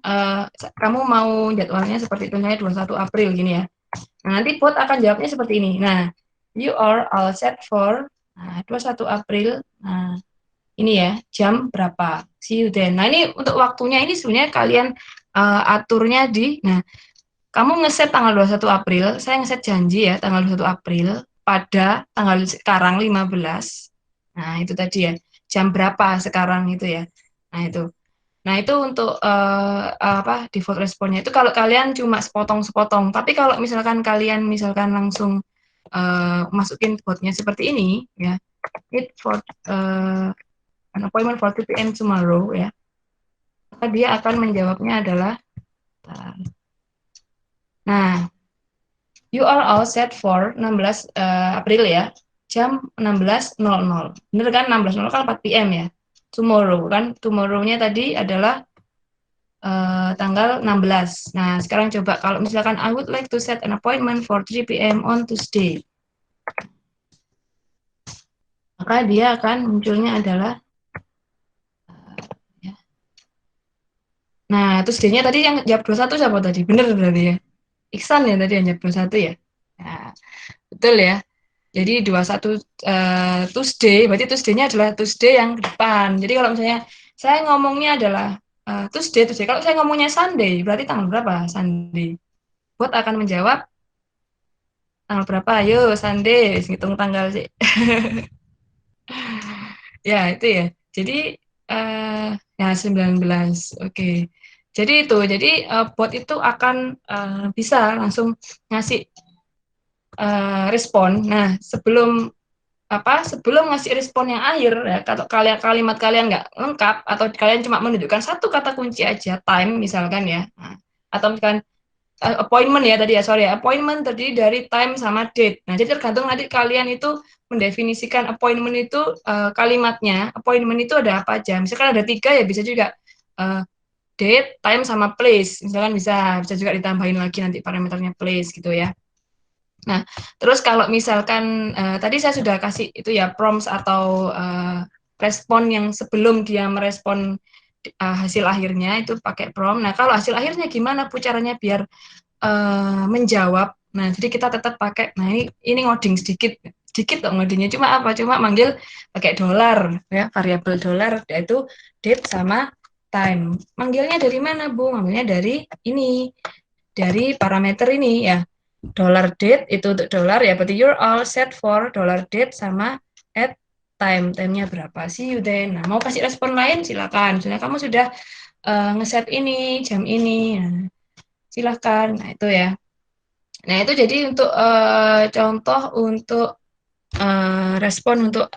kamu mau jadwalnya seperti itu, misalnya 21 April gini ya. Nah, nanti bot akan jawabnya seperti ini. Nah, you are all set for 21 April. Nah, ini ya, jam berapa? See you then. Nah, ini untuk waktunya ini sebenarnya kalian aturnya nah, kamu ngeset tanggal 21 April, saya ngeset janji ya, tanggal 21 April pada tanggal sekarang 15. Nah, itu tadi ya, jam berapa sekarang itu ya. Nah, itu. Nah, itu untuk default responnya. Itu kalau kalian cuma sepotong-sepotong. Tapi kalau misalkan kalian langsung masukin botnya seperti ini, ya, need for an appointment for 2 p.m. tomorrow, ya, maka dia akan menjawabnya adalah, nah, you are all set for 16 April ya, jam 16.00. Bener kan, 16.00 kan 4 p.m. ya. Tomorrow kan, tomorrow-nya tadi adalah tanggal 16. Nah, sekarang coba kalau misalkan I would like to set an appointment for 3 p.m. on Tuesday. Maka dia akan munculnya adalah ya. Nah, Tuesday-nya tadi yang jawab 21 siapa tadi? Bener berarti ya. Iksan ya tadi yang jawab 21 ya. Nah, betul ya. Jadi 21 Tuesday, berarti Tuesday-nya adalah Tuesday yang ke depan. Jadi kalau misalnya saya ngomongnya adalah Tuesday. Kalau saya ngomongnya Sunday, berarti tanggal berapa Sunday? Bot akan menjawab tanggal berapa? Ayo Sunday, hitung tanggal sih. Ya, itu ya. Jadi ya 19. Oke. Jadi itu. Jadi bot itu akan bisa langsung ngasih respon. Nah, sebelum ngasih respon yang akhir ya, kalau kalimat kalian nggak lengkap atau kalian cuma menunjukkan satu kata kunci aja, time misalkan ya. Nah, atau misalkan appointment ya tadi ya, sorry ya, appointment terdiri dari time sama date. Nah, jadi tergantung nanti kalian itu mendefinisikan appointment itu kalimatnya, appointment itu ada apa aja. Misalkan ada 3 ya bisa juga date, time sama place. Misalkan bisa juga ditambahin lagi nanti parameternya place gitu ya. Nah, terus kalau misalkan tadi saya sudah kasih itu ya prompts atau respon yang sebelum dia merespon hasil akhirnya itu pakai prompt. Nah, kalau hasil akhirnya gimana Bu caranya biar menjawab? Nah, jadi kita tetap pakai. Nah, ini ngoding sedikit dong ngodingnya. Cuma apa? Cuma manggil pakai dolar ya, variabel dolar yaitu date sama time. Manggilnya dari mana Bu? Manggilnya dari ini, dari parameter ini ya. Dollar date itu untuk dolar ya, berarti you're all set for dollar date sama at time-nya berapa, see you then. Nah, mau kasih respon lain silakan. Misalnya kamu sudah ngeset ini jam ini, nah, silakan. Nah itu ya. Nah itu jadi untuk contoh untuk respon untuk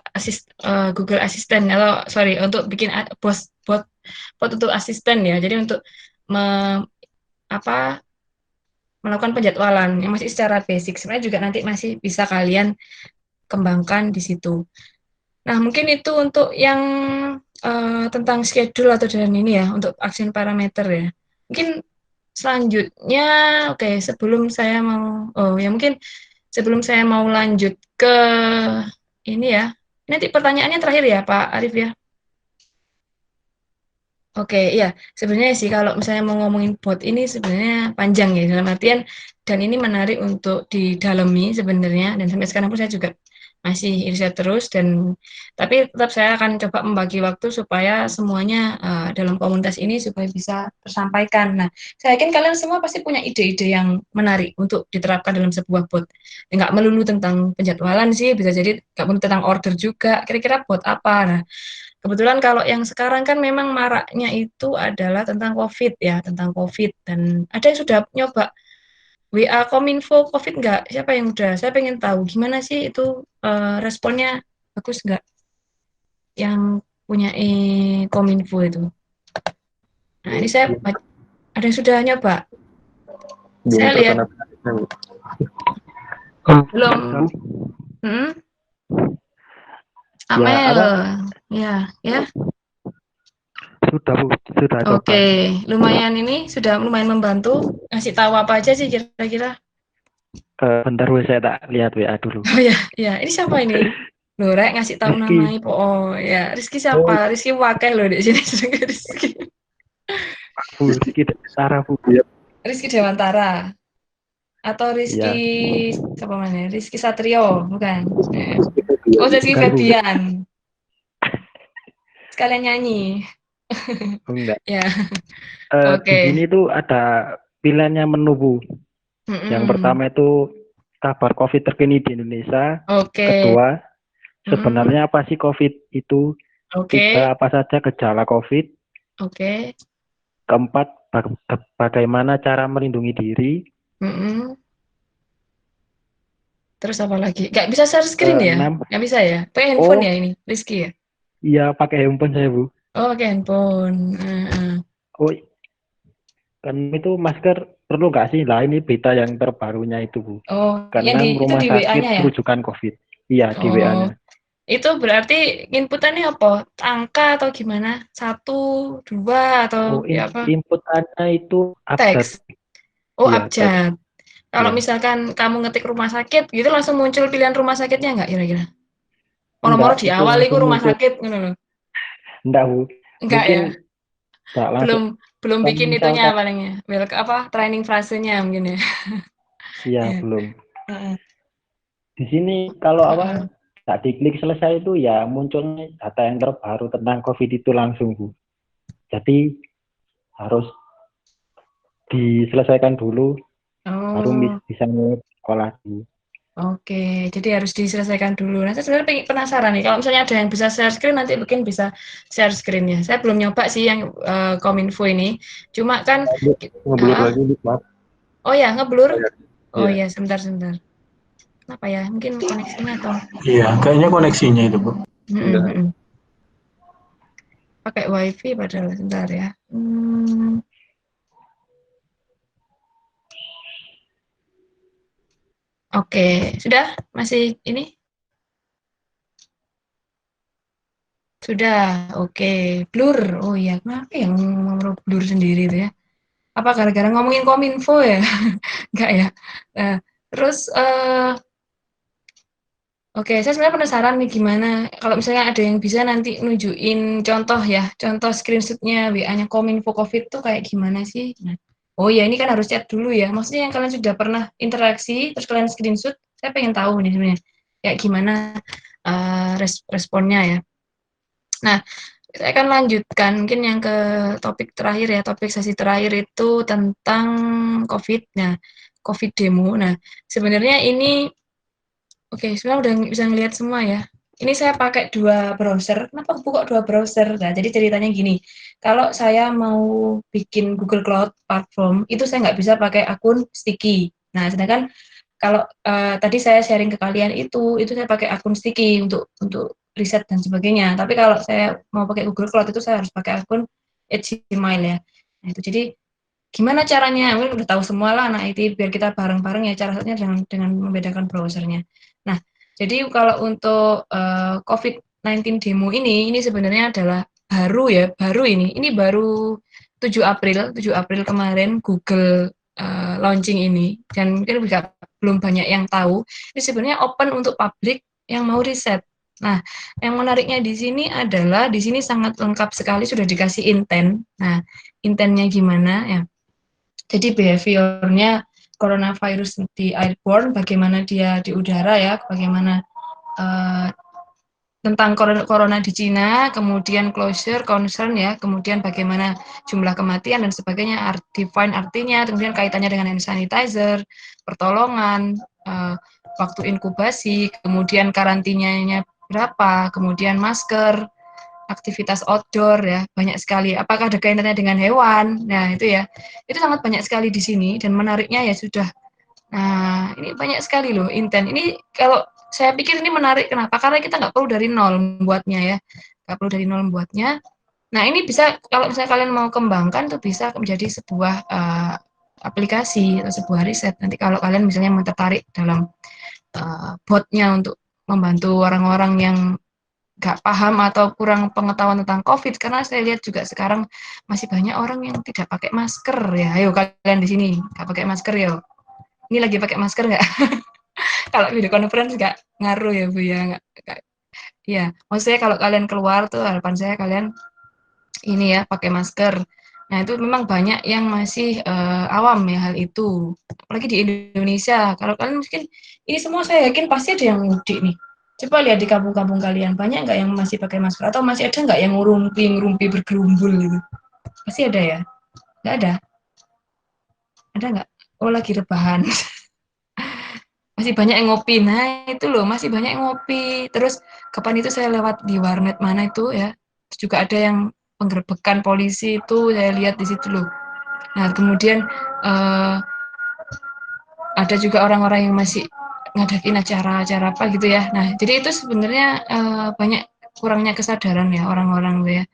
Google Assistant atau sorry untuk bikin bot untuk asisten ya. Jadi untuk melakukan penjadwalan yang masih secara basic. Sebenarnya juga nanti masih bisa kalian kembangkan di situ. Nah, mungkin itu untuk yang tentang schedule atau dan ini ya, untuk action parameter ya. Mungkin selanjutnya, oke, sebelum saya mau, mungkin sebelum saya mau lanjut ke ini ya, nanti pertanyaannya terakhir ya, Pak Arif ya. Oke, iya. Sebenarnya sih kalau misalnya mau ngomongin bot ini sebenarnya panjang ya dalam artian dan ini menarik untuk didalami sebenarnya dan sampai sekarang pun saya juga masih riset terus dan tapi tetap saya akan coba membagi waktu supaya semuanya dalam komunitas ini supaya bisa tersampaikan. Nah, saya yakin kalian semua pasti punya ide-ide yang menarik untuk diterapkan dalam sebuah bot. Nggak melulu tentang penjadwalan sih, bisa jadi nggak melulu tentang order juga. Kira-kira bot apa? Nah, kebetulan kalau yang sekarang kan memang maraknya itu adalah tentang COVID ya, tentang COVID. Dan ada yang sudah nyoba WA Kominfo COVID nggak? Siapa yang udah? Saya pengen tahu gimana sih itu responnya bagus nggak? Yang punya Kominfo itu. Nah ini saya ada yang sudah nyoba. Belum Saya lihat terkena Bu. belum. Amel, ya. Sudah Bu, sudah coba. Oke, lumayan ini sudah lumayan membantu. Ngasih tahu apa aja sih kira-kira? Bentar Bu, saya tak lihat WA dulu. Oh ya, ini siapa ini? Loh, Rek ngasih tahu Rizky. namanya. Oh ya, Rizky siapa? Rizky Wakeh loh di sini. Rizky. Bu, Rizky Sarah Bu. Rizky Dewantara. Atau Rizky siapa mana? Rizky Satrio, bukan? Oh, Rizky Febian. Sekalian nyanyi. Oh, enggak. Ya. Di sini tuh ada pilihannya menu Bu. Yang pertama itu kabar COVID terkini di Indonesia. Kedua, sebenarnya apa sih COVID itu? Tiga, apa saja gejala COVID? Keempat, bagaimana cara melindungi diri? Terus apa lagi? Gak bisa share screen ya? Gak bisa ya? Pakai handphone ya ini, Rizky ya? Iya, pakai handphone saya Bu. Oh, pakai handphone. Oh, kan itu masker perlu nggak sih? Lah ini beta yang terbarunya itu Bu. Oh, karena rumah itu di sakit WA-nya ya? rujukan COVID. Iya, di WA-nya. Itu berarti inputannya apa? Angka atau gimana? 1, 2 atau apa? Inputannya itu teks. Oh, ya, abjad. Kalau misalkan kamu ngetik rumah sakit, gitu langsung muncul pilihan rumah sakitnya nggak kira-kira? Nomor di awal itu rumah sakit, gitu loh. Enggak Bu. Enggak ya? Belum bikin itunya palingnya. Training frasenya mungkin ya. Iya, belum. Di sini kalau tak diklik selesai itu ya munculnya data yang terbaru tentang COVID itu langsung Bu. Jadi harus diselesaikan dulu, baru bisa mulai sekolah dulu. Oke, jadi harus diselesaikan dulu. Nah, saya sebenarnya penasaran nih, kalau misalnya ada yang bisa share screen, nanti mungkin bisa share screen-nya. Saya belum nyoba sih yang Kominfo ini, cuma kan... Ngeblur lagi, Maaf. Oh ya, ngeblur? Oh iya, sebentar. Kenapa ya? Mungkin koneksinya atau... Iya, kayaknya koneksinya itu, Bu. Pakai wifi padahal, sebentar ya. Oke, sudah? Masih ini? Sudah, oke. Blur, oh iya, kenapa yang ngomong blur sendiri itu ya? Apa gara-gara ngomongin Kominfo ya? Enggak ya? Nah, terus, oke, saya sebenarnya penasaran nih gimana kalau misalnya ada yang bisa nanti nunjukin contoh ya, contoh screenshot-nya WA-nya Kominfo COVID tuh kayak gimana sih? Nah, oh ya, ini kan harus chat dulu ya. Maksudnya yang kalian sudah pernah interaksi, terus kalian screenshot, saya pengen tahu nih sebenarnya kayak gimana responnya ya. Nah, saya akan lanjutkan mungkin yang ke topik terakhir ya, topik sesi terakhir itu tentang COVID. Nah, COVID demo. Nah, sebenarnya ini, oke, sebenarnya udah bisa ngelihat semua ya. Ini saya pakai 2 browser. Kenapa buka 2 browser? Nah, jadi ceritanya gini, kalau saya mau bikin Google Cloud Platform, itu saya nggak bisa pakai akun Sticky. Nah, sedangkan kalau tadi saya sharing ke kalian itu saya pakai akun Sticky untuk riset dan sebagainya. Tapi kalau saya mau pakai Google Cloud itu saya harus pakai akun Gmail ya. Nah, itu jadi gimana caranya? Mungkin udah tahu semua lah anak IT biar kita bareng-bareng ya caranya dengan membedakan browsernya. Nah, jadi kalau untuk COVID-19 demo ini sebenarnya adalah baru ya, baru ini. Ini baru 7 April kemarin Google launching ini dan mungkin juga belum banyak yang tahu. Ini sebenarnya open untuk publik yang mau riset. Nah, yang menariknya di sini adalah di sini sangat lengkap sekali sudah dikasih intent. Nah, intentnya gimana ya? Jadi behaviornya coronavirus di airborne, bagaimana dia di udara ya, bagaimana tentang corona di Cina, kemudian closure, concern ya, kemudian bagaimana jumlah kematian dan sebagainya, define artinya, kemudian kaitannya dengan hand sanitizer, pertolongan, waktu inkubasi, kemudian karantinanya berapa, kemudian masker, aktivitas outdoor ya, banyak sekali. Apakah ada kaitannya dengan hewan? Nah, itu ya. Itu sangat banyak sekali di sini dan menariknya ya sudah. Nah, ini banyak sekali loh intent. Ini kalau saya pikir ini menarik kenapa? Karena kita nggak perlu dari nol membuatnya ya. Nggak perlu dari nol membuatnya. Nah, ini bisa kalau misalnya kalian mau kembangkan tuh bisa menjadi sebuah aplikasi atau sebuah riset. Nanti kalau kalian misalnya mau tertarik dalam botnya untuk membantu orang-orang yang nggak paham atau kurang pengetahuan tentang COVID, karena saya lihat juga sekarang masih banyak orang yang tidak pakai masker ya. Ayo kalian di sini nggak pakai masker ya. Ini lagi pakai masker nggak? Kalau video conference nggak ngaruh ya Bu ya. Nggak, ya, maksudnya kalau kalian keluar tuh harapan saya kalian ini ya pakai masker. Nah itu memang banyak yang masih awam ya hal itu. Apalagi di Indonesia. Kalau kalian mungkin ini semua saya yakin pasti ada yang mudik nih. Coba lihat di kampung-kampung kalian, banyak nggak yang masih pakai masker? Atau masih ada nggak yang ngurumpi bergerumbul gitu? Pasti ada ya? Nggak ada? Ada nggak? Oh lagi rebahan. Masih banyak yang ngopi. Nah itu loh, masih banyak yang ngopi. Terus kapan itu saya lewat di warnet mana itu ya, terus juga ada yang penggerbekan polisi itu saya lihat di situ loh. Nah kemudian ada juga orang-orang yang masih ngadain acara-acara apa gitu ya. Nah jadi itu sebenarnya banyak kurangnya kesadaran ya orang-orang ya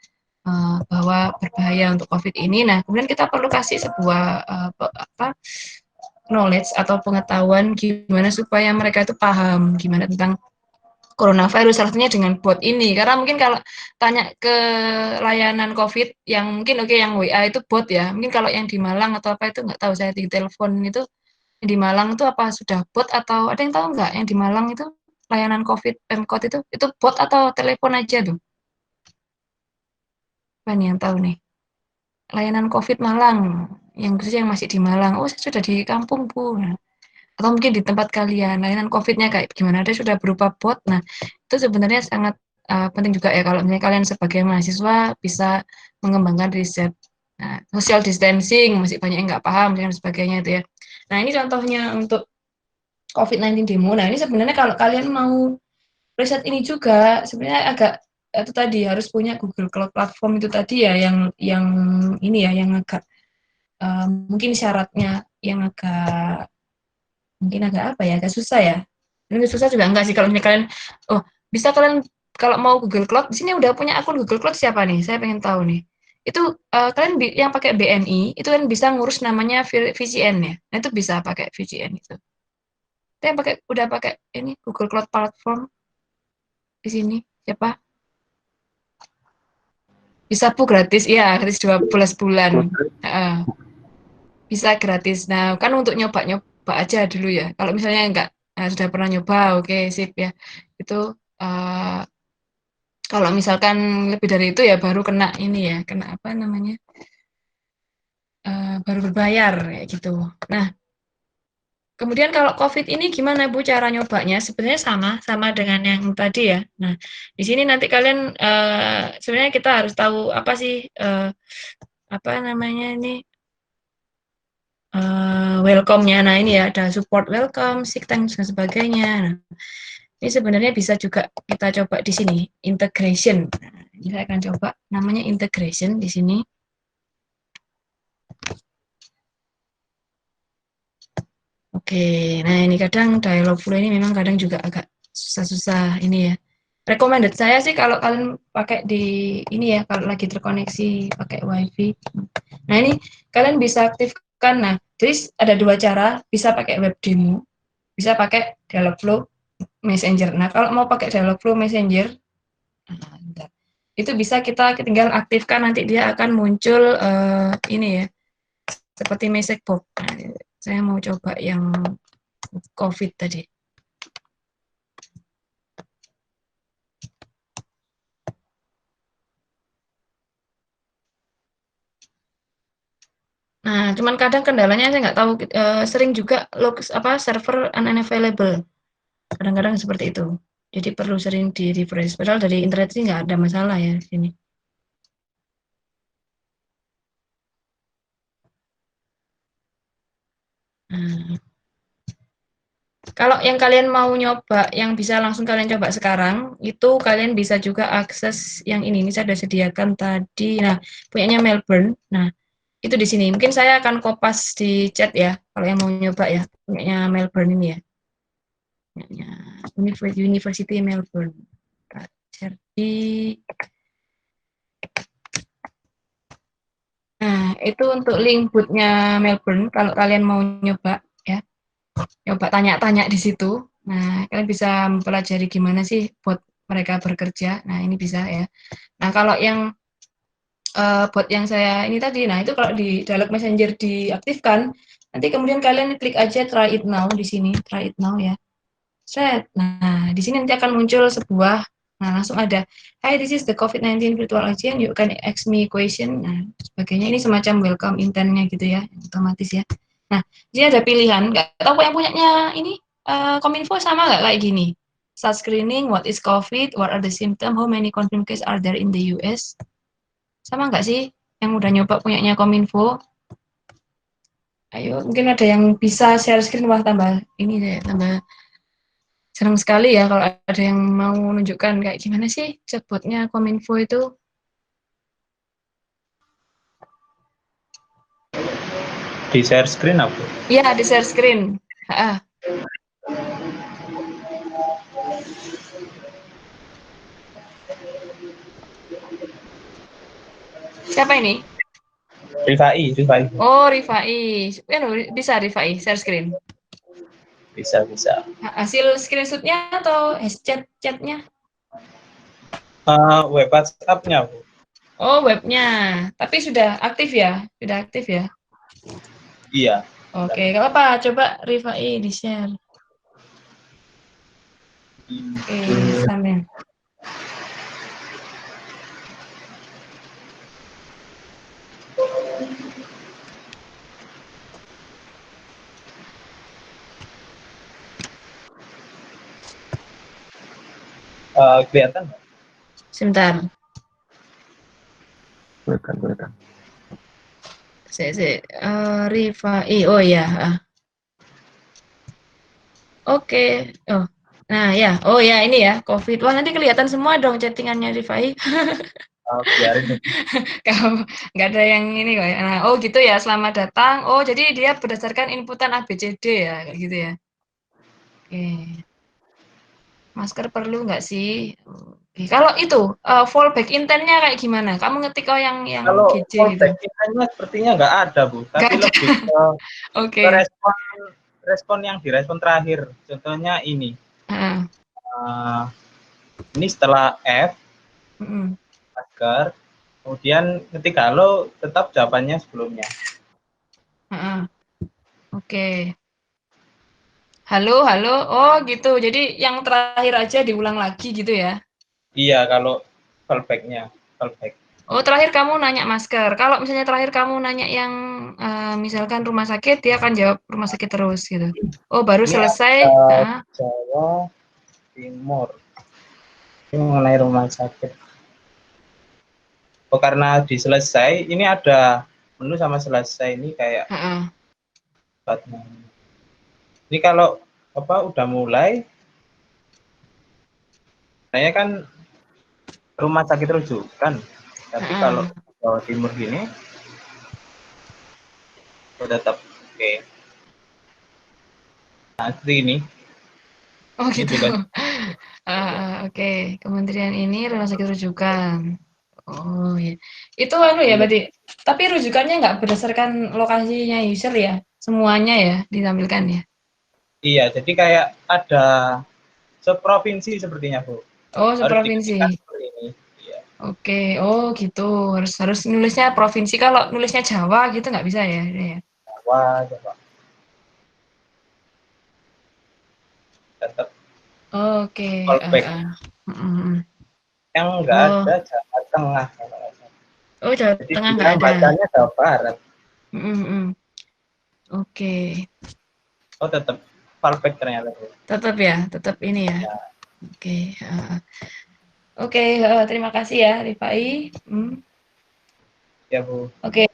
bahwa berbahaya untuk COVID ini. Nah kemudian kita perlu kasih sebuah knowledge atau pengetahuan gimana supaya mereka itu paham gimana tentang coronavirus, salah satunya dengan bot ini. Karena mungkin kalau tanya ke layanan COVID yang mungkin yang WA itu bot ya. Mungkin kalau yang di Malang atau apa itu nggak tahu, saya di telepon itu di Malang itu apa sudah bot atau ada yang tahu nggak yang di Malang itu layanan COVID Pemkot itu bot atau telepon aja tuh? Apa nih yang tahu nih? Layanan COVID Malang yang khususnya yang masih di Malang. Oh, saya sudah di kampung Bu. Nah, atau mungkin di tempat kalian layanan COVID-nya kayak gimana? Ada sudah berupa bot. Nah, itu sebenarnya sangat penting juga ya kalau misalnya kalian sebagai mahasiswa bisa mengembangkan riset. Nah, social distancing masih banyak yang nggak paham dan sebagainya itu ya. Nah, ini contohnya untuk COVID-19 demo. Nah, ini sebenarnya kalau kalian mau riset ini juga sebenarnya agak itu tadi harus punya Google Cloud Platform itu tadi ya yang ini ya yang agak mungkin syaratnya yang agak mungkin agak apa ya, agak susah ya. Ini susah juga enggak sih kalau misalnya kalian, oh bisa kalian kalau mau Google Cloud, di sini udah punya akun Google Cloud siapa nih? Saya pengen tahu nih. Itu kalian yang pakai BNI itu kan bisa ngurus namanya VCN ya. Nah itu bisa pakai VCN itu. Kita udah pakai ini Google Cloud Platform di sini. Siapa? Bisa gratis, ya, gratis 12 bulan. Bisa gratis. Nah, kan untuk nyoba aja dulu ya. Kalau misalnya enggak sudah pernah nyoba, oke, sip ya. Itu kalau misalkan lebih dari itu ya baru kena ini ya, kena apa namanya? Baru berbayar kayak gitu. Nah, kemudian kalau COVID ini gimana Bu cara nyobanya? Sebenarnya sama dengan yang tadi ya. Nah, di sini nanti kalian sebenarnya kita harus tahu apa sih apa namanya ini welcome-nya. Nah, ini ya ada support welcome, sick thanks dan sebagainya. Nah, ini sebenarnya bisa juga kita coba di sini integration. Nah, ini saya akan coba namanya integration di sini. Oke, nah ini kadang Dialogflow ini memang kadang juga agak susah-susah ini ya. Recommended saya sih kalau kalian pakai di ini ya, kalau lagi terkoneksi pakai WiFi. Nah ini kalian bisa aktifkan. Nah, jadi ada dua cara, bisa pakai web demo, bisa pakai Dialogflow Messenger. Nah kalau mau pakai Dialogflow Messenger, itu bisa kita tinggal aktifkan, nanti dia akan muncul ini ya, seperti message box. Nah, saya mau coba yang COVID tadi. Nah, cuman kadang kendalanya saya nggak tahu, sering juga server unavailable. Kadang-kadang seperti itu. Jadi perlu sering di refresh. Padahal dari internet sih nggak ada masalah ya di sini. Nah, kalau yang kalian mau nyoba, yang bisa langsung kalian coba sekarang, itu kalian bisa juga akses yang ini. Ini saya sudah sediakan tadi. Nah, punyanya Melbourne. Nah, itu di sini. Mungkin saya akan kopas di chat ya, kalau yang mau nyoba ya, punyanya Melbourne ini ya. Punyanya University Melbourne. Nah, itu untuk link bootnya Melbourne, kalau kalian mau nyoba ya. Coba tanya-tanya di situ. Nah, kalian bisa mempelajari gimana sih bot mereka bekerja. Nah, ini bisa ya. Nah, kalau yang bot yang saya ini tadi, nah itu kalau di Dialog Messenger diaktifkan, nanti kemudian kalian klik aja try it now di sini, try it now ya. Set. Nah, di sini nanti akan muncul sebuah, nah langsung ada, hi this is the COVID-19 virtual agent, you can ask me question, nah sebagainya. Ini semacam welcome intent-nya gitu ya, otomatis ya. Nah, jadi ada pilihan, nggak tahu yang punyanya ini, Kominfo sama nggak kayak gini? Start screening, what is COVID, what are the symptoms, how many confirmed cases are there in the US? Sama nggak sih yang udah nyoba punyanya Kominfo? Ayo, mungkin ada yang bisa share screen, wah tambah ini deh, tambah senang sekali ya kalau ada yang mau menunjukkan kayak gimana sih chatbotnya Kominfo itu. Di share screen apa? Iya, di share screen. Siapa ini? Rifai. Oh, Rifai. Bisa Rifai share screen? Bisa. Hasil screenshot-nya atau chat-nya? Web WhatsApp-nya. Oh, webnya. Tapi sudah aktif ya? Sudah aktif ya? Iya. Oke, nggak apa-apa. Coba Rifai di-share. Oke, sampai. Kelihatan? Sebentar. Kelihatan. Rifai. Oh ya. Oke. Oh. Nah, ya. Oh ya, ini ya, COVID. Wah, nanti kelihatan semua dong chattingannya Rifai. Biarin. Kalau nggak ada yang ini kok ya. Nah, oh gitu ya, selamat datang. Oh, jadi dia berdasarkan inputan ABCD ya, kayak gitu ya. Oke. Masker perlu nggak sih? Oke. Kalau itu fallback intent-nya kayak gimana? Kamu ngetik yang Kalau GC gitu. fallback intent-nya sepertinya nggak ada, Bu. Tapi lebih ke Oke. respon respon yang direspon terakhir. Contohnya ini. Uh, Ini setelah F, masker, kemudian ketika halo, tetap jawabannya sebelumnya. Oke. Halo, halo. Oh gitu. Jadi yang terakhir aja diulang lagi gitu ya? Iya, kalau fallback-nya. Fallback. Oh, terakhir kamu nanya masker. Kalau misalnya terakhir kamu nanya yang misalkan rumah sakit, dia akan jawab rumah sakit terus gitu. Oh, baru Ini selesai. Jawa Timur. Ini mengenai rumah sakit. Oh, karena diselesai, ini ada menu sama selesai ini kayak ini kalau udah mulai, saya kan rumah sakit rujukan, tapi kalau Jawa Timur gini, tetap oke. Nah, seperti ini. Oh gitu. Oke. Kementerian ini rumah sakit rujukan. Oh ya. Itu ya berarti. Tapi rujukannya nggak berdasarkan lokasinya user ya? Semuanya ya ditampilkan ya? Iya, jadi kayak ada seprovinsi sepertinya, Bu. Oh, seprovinsi. Iya. Oke, oh gitu. Harus nulisnya provinsi. Kalau nulisnya Jawa gitu nggak bisa ya? Jawa. Tetap. Oke. Yang nggak ada Jawa Tengah. Oh, Jawa Tengah nggak ada. Bacanya Jawa Barat. Oke. Oh, tetap fallback ternyata. Tetap ya, tetap ini ya. Oke. Oke, terima kasih ya, Rifai. Ya, Bu. Oke,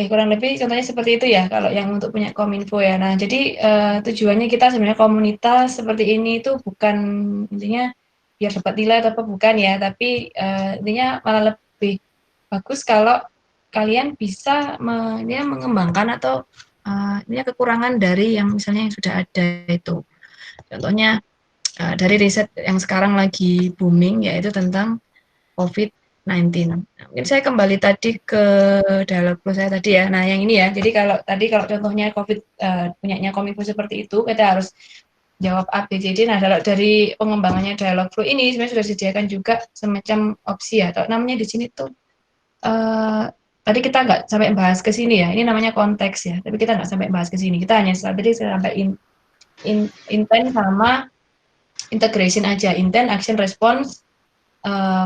kurang lebih contohnya seperti itu ya, kalau yang untuk punya Kominfo ya. Nah, jadi tujuannya kita sebenarnya komunitas seperti ini itu bukan intinya biar dapat nilai atau apa, bukan ya, tapi intinya malah lebih bagus kalau kalian bisa mengembangkan atau ini kekurangan dari yang misalnya yang sudah ada itu. Contohnya dari riset yang sekarang lagi booming yaitu tentang COVID-19. Mungkin saya kembali tadi ke dialog saya tadi ya. Nah, yang ini ya. Jadi kalau contohnya punyanya Kominfo seperti itu, kita harus jawab A, B, C, D. Nah, dari pengembangannya dialog flow ini sebenarnya sudah disediakan juga semacam opsi ya. Atau namanya di sini tuh tadi kita nggak sampai bahas ke sini ya. Ini namanya konteks ya. Tapi kita nggak sampai bahas ke sini. Kita hanya tadi sampai intent sama integration aja. Intent, action, response,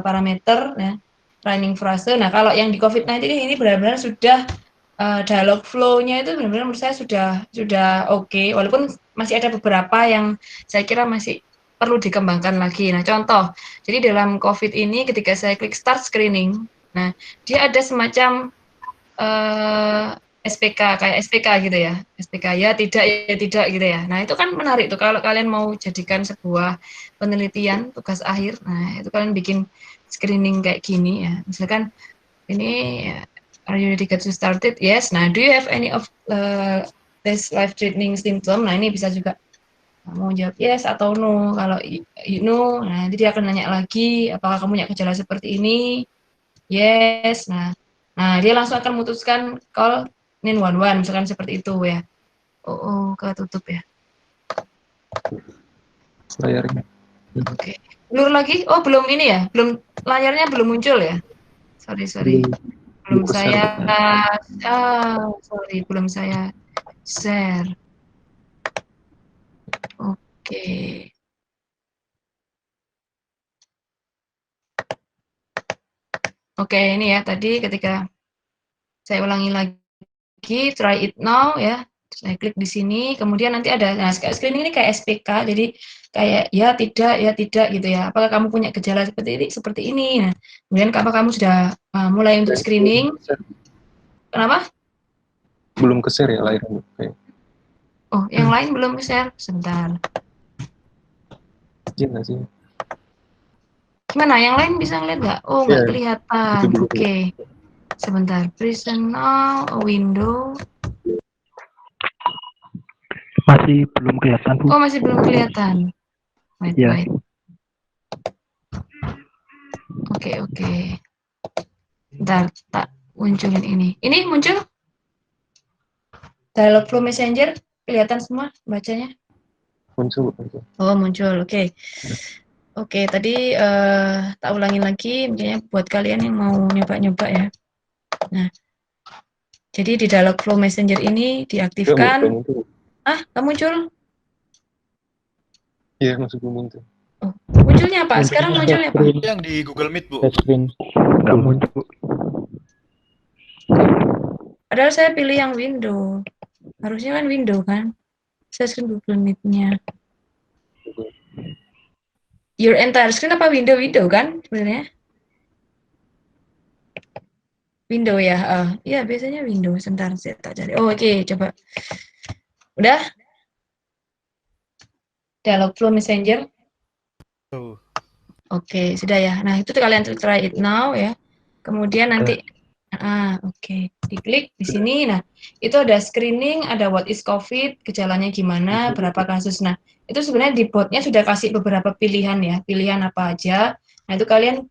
parameter, ya, running frase. Nah, kalau yang di COVID-19 ini benar-benar sudah dialog flow-nya itu benar-benar menurut saya sudah oke, walaupun masih ada beberapa yang saya kira masih perlu dikembangkan lagi. Nah, contoh, jadi dalam COVID ini ketika saya klik start screening, nah dia ada semacam SPK, kayak SPK gitu ya, SPK ya tidak gitu ya. Nah, itu kan menarik tuh kalau kalian mau jadikan sebuah penelitian tugas akhir. Nah, itu kalian bikin screening kayak gini ya. Misalkan ini are you ready to get started? Yes. Nah, do you have any of this life-threatening symptom? Nah, ini bisa juga mau jawab yes atau no. Kalau you know, nah nanti dia akan nanya lagi, apakah kamu punya gejala seperti ini? Yes. Nah, dia langsung akan memutuskan call 911, misalkan seperti itu ya. Oh, ketutup ya. Layarnya. Oke. Blur lagi? Oh, belum ini ya? Layarnya belum muncul ya? Sorry. Belum saya belum saya share. Oke. Oke, ini ya tadi ketika saya ulangi lagi, try it now ya. Saya klik di sini, kemudian nanti ada, nah screening ini kayak SPK, jadi kayak ya tidak gitu ya. Apakah kamu punya gejala seperti ini? Nah, kemudian apa kamu sudah mulai untuk screening? Kenapa? Belum ke-share ya layarnya. Oh, yang lain belum share. Sebentar. Izin nggak sih? Gimana? Yang lain bisa ngeliat nggak? Oh, nggak kelihatan. Oke. Sebentar. Present now, window. Masih belum kelihatan, Bu. Oh, masih belum kelihatan. Wait. Oke. Bentar, tak munculin ini. Ini muncul? Dialog Flow Messenger kelihatan semua bacanya? Muncul. Oh, muncul. Oke. Oke, tadi tak ulangin lagi, mungkin buat kalian yang mau nyoba-nyoba ya. Nah, jadi di Dialogflow Messenger ini diaktifkan. Nggak muncul? Iya, masih belum muncul. Oh, munculnya apa? Sekarang munculnya apa? Yang di Google Meet, Bu. Screen nggak muncul. Padahal saya pilih yang window. Harusnya kan window kan? Saya screen Google Meet-nya. Your entire screen apa window kan sebenarnya? Window ya. Iya, biasanya window. Sebentar saya tak cari. Oh, oke, coba. Udah? Dialogflow Messenger. Oke, sudah ya. Nah, itu kalian try it now ya. Kemudian nanti oke. Diklik di sini. Nah, itu ada screening, ada what is COVID, gejalanya gimana, berapa kasus. Nah, itu sebenarnya di botnya sudah kasih beberapa pilihan ya. Pilihan apa aja. Nah, itu kalian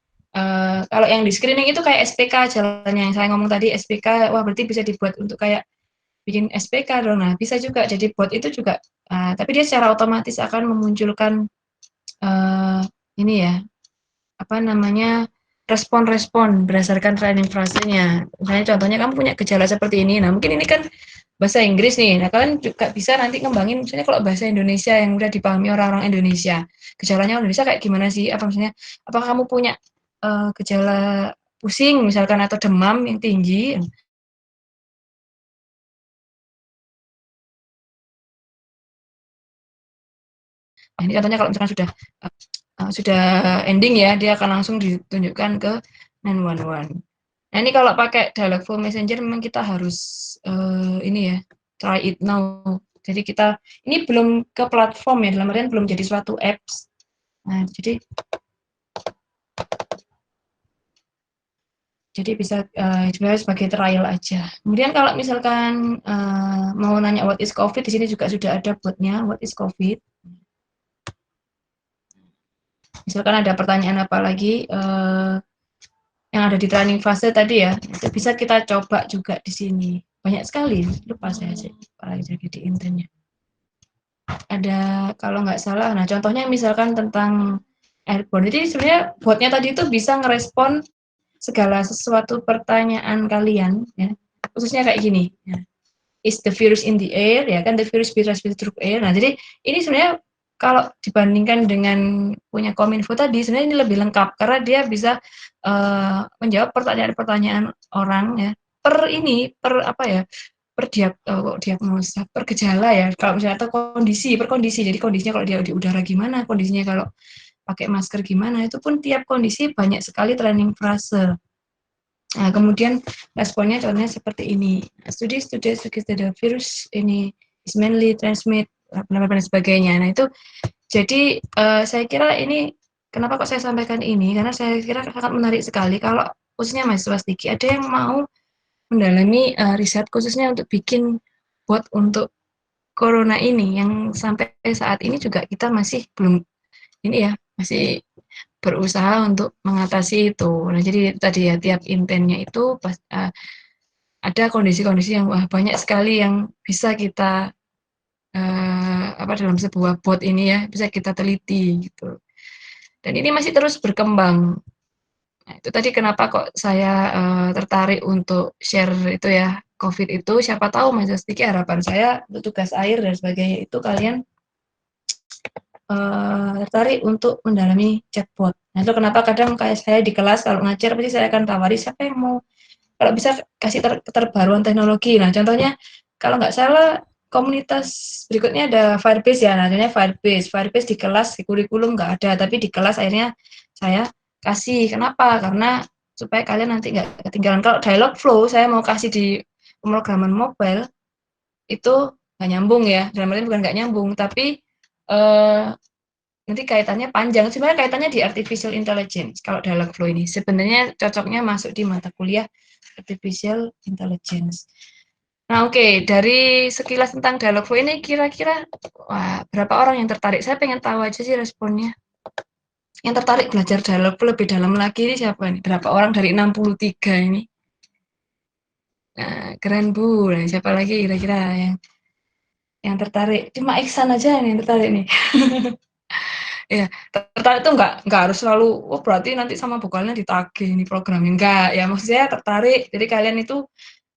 kalau yang di screening itu kayak SPK jalannya yang saya ngomong tadi SPK. Wah, berarti bisa dibuat untuk kayak bikin SPK dong. Nah, bisa juga jadi bot itu juga tapi dia secara otomatis akan memunculkan ini ya. Apa namanya? Respon-respon berdasarkan training frasenya. Misalnya contohnya kamu punya gejala seperti ini. Nah, mungkin ini kan bahasa Inggris nih. Nah, kalian juga bisa nanti ngembangin misalnya kalau bahasa Indonesia yang udah dipahami orang-orang Indonesia. Gejalanya Indonesia kayak gimana sih? Apa misalnya apakah kamu punya gejala pusing misalkan atau demam yang tinggi? Nah, ini contohnya kalau misalkan sudah ending ya, dia akan langsung ditunjukkan ke 911. Nah, ini kalau pakai Dialogflow Messenger memang kita harus ini ya, try it now. Jadi kita ini belum ke platform ya, dalam artian belum jadi suatu apps. Nah, jadi bisa juga sebagai trial aja. Kemudian kalau misalkan mau nanya what is COVID, di sini juga sudah ada botnya what is COVID. Misalkan ada pertanyaan apa lagi yang ada di training fase tadi ya, itu bisa kita coba juga di sini. Banyak sekali, lupa saya sih, apalagi jadi di intinya. Ada kalau nggak salah, nah contohnya misalkan tentang airborne, jadi sebenarnya botnya tadi itu bisa ngerespon segala sesuatu pertanyaan kalian, ya, khususnya kayak gini. Ya. Is the virus in the air? Ya kan, the virus be transmitted through air. Nah, jadi ini sebenarnya kalau dibandingkan dengan punya Kominfo tadi, sebenarnya ini lebih lengkap karena dia bisa menjawab pertanyaan-pertanyaan orang ya per apa ya per diagnosa per gejala ya kalau misalnya atau per kondisi. Jadi kondisinya kalau dia di udara gimana, kondisinya kalau pakai masker gimana, itu pun tiap kondisi banyak sekali training frase. Nah, kemudian responnya contohnya seperti ini. Studi the virus ini is mainly transmit dan sebagainya. Nah, itu jadi saya kira ini kenapa kok saya sampaikan ini? Karena saya kira sangat menarik sekali kalau khususnya mahasiswa stiki ada yang mau mendalami riset khususnya untuk bikin bot untuk corona ini yang sampai saat ini juga kita masih belum ini ya, masih berusaha untuk mengatasi itu. Nah, jadi tadi ya tiap intennya itu ada kondisi-kondisi yang banyak sekali yang bisa kita dalam sebuah bot ini ya bisa kita teliti gitu. Dan ini masih terus berkembang. Nah, itu tadi kenapa kok saya tertarik untuk share itu ya COVID itu. Siapa tahu Mas Justiki harapan saya untuk tugas akhir dan sebagainya itu kalian tertarik untuk mendalami chatbot. Nah, itu kenapa kadang kayak saya di kelas kalau ngajar pasti saya akan tawari siapa yang mau kalau bisa kasih keterbaruan teknologi. Nah, contohnya kalau nggak salah komunitas berikutnya ada Firebase ya, namanya Firebase di kelas di kurikulum nggak ada, tapi di kelas akhirnya saya kasih. Kenapa? Karena supaya kalian nanti nggak ketinggalan. Kalau Dialogflow saya mau kasih di pemrograman mobile itu nggak nyambung ya, dalam artian bukan nggak nyambung, tapi nanti kaitannya panjang. Sebenarnya kaitannya di artificial intelligence. Kalau Dialogflow ini sebenarnya cocoknya masuk di mata kuliah artificial intelligence. Nah, oke, dari sekilas tentang Dialogflow ini kira-kira berapa orang yang tertarik? Saya pengen tahu aja sih responnya. Yang tertarik belajar Dialogflow lebih dalam lagi ini siapa nih? Berapa orang dari 63 ini? Nah, keren Bu. Nah, siapa lagi kira-kira yang yang tertarik. Cuma Iksan aja nih yang tertarik nih. Ya, tertarik itu nggak harus selalu, oh berarti nanti sama vokalnya ditagih ini programnya. Enggak, ya maksudnya tertarik. Jadi kalian itu,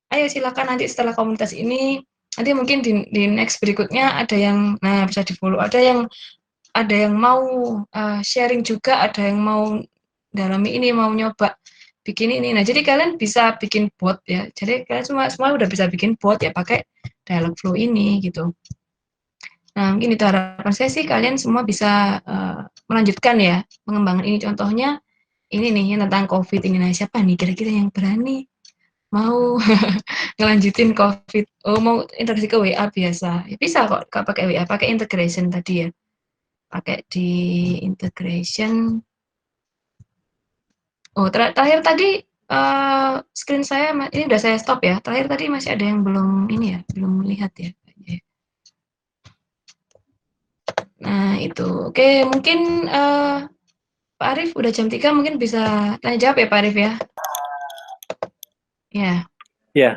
ayo silakan nanti setelah komunitas ini, nanti mungkin di next berikutnya ada yang, nah bisa di-follow. Ada yang mau sharing juga, ada yang mau dalami ini, mau nyoba bikin ini. Nah, jadi kalian bisa bikin bot ya. Jadi kalian semua udah bisa bikin bot ya pakai Dialogflow ini gitu. Nah, mungkin itu harapan saya sih kalian semua bisa melanjutkan ya pengembangan ini. Contohnya ini nih yang tentang COVID ini. Nah, siapa nih kira-kira yang berani mau ngelanjutin COVID? Oh, mau integrasi ke WA biasa. Ya, bisa kok pakai WA, pakai integration tadi ya. Pakai di integration. Oh, terakhir tadi screen saya ini udah saya stop ya. Terakhir tadi masih ada yang belum ini ya, belum melihat ya. Nah, itu. Oke, mungkin Pak Arif udah jam 3 mungkin bisa tanya jawab ya Pak Arif ya. Ya. Ya.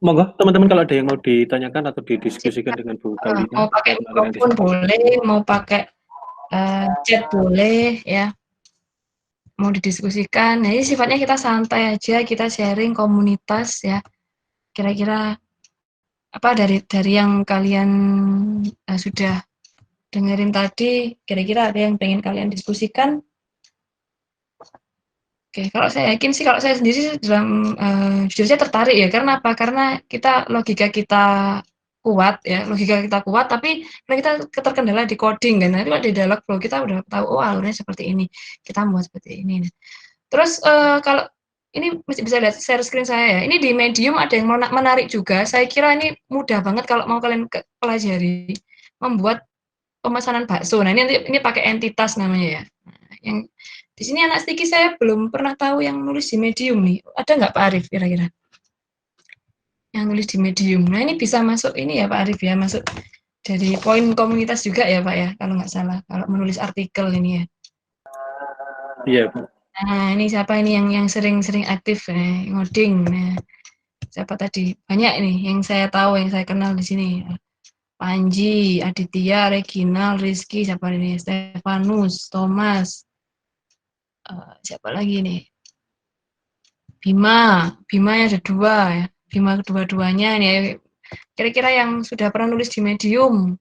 Monggo teman-teman kalau ada yang mau ditanyakan atau didiskusikan dengan Bu Kalina. Mau pakai mikrofon boleh, mau pakai chat boleh ya. Mau didiskusikan. Nah, ini sifatnya kita santai aja, kita sharing komunitas ya. Kira-kira apa dari yang kalian sudah dengerin tadi, kira-kira ada yang pengen kalian diskusikan? Oke, kalau saya yakin sih, kalau saya sendiri dalam jujur saya tertarik ya. Karena apa? Karena logika kita kuat ya, tapi kita terkendala di coding kan. Nanti kalau di Dialogflow kita udah tahu, oh alurnya seperti ini, kita buat seperti ini. Terus kalau ini masih bisa lihat share screen saya ya. Ini di Medium ada yang menarik juga. Saya kira ini mudah banget kalau mau kalian pelajari membuat pemesanan bakso. Nah ini pakai entitas namanya ya. Nah, yang di sini anak sticky saya belum pernah tahu yang nulis di Medium nih. Ada nggak Pak Arif kira-kira? Yang nulis di Medium. Nah ini bisa masuk ini ya Pak Arif ya, masuk dari poin komunitas juga ya Pak ya, kalau nggak salah. Kalau menulis artikel ini ya. Iya Pak. Nah ini siapa ini yang sering-sering aktif ngoding. Nah, siapa tadi? Banyak nih yang saya tahu, yang saya kenal di sini. Panji, Aditya, Reginal, Rizky, siapa ini? Stefanus, Thomas. Siapa lagi nih? Bima yang ada 2 ya. Bima kedua-duanya nih. Kira-kira yang sudah pernah nulis di Medium.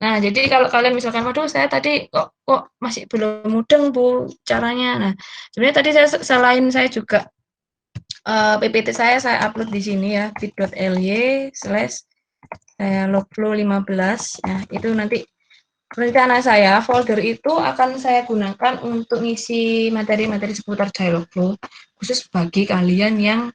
Nah, jadi kalau kalian misalkan, waduh saya tadi kok masih belum mudeng Bu caranya. Nah, sebenarnya tadi selain saya juga PPT saya upload di sini ya, bit.ly/dialogflow15. Nah, itu nanti rencana saya folder itu akan saya gunakan untuk ngisi materi-materi seputar Dialogflow khusus bagi kalian yang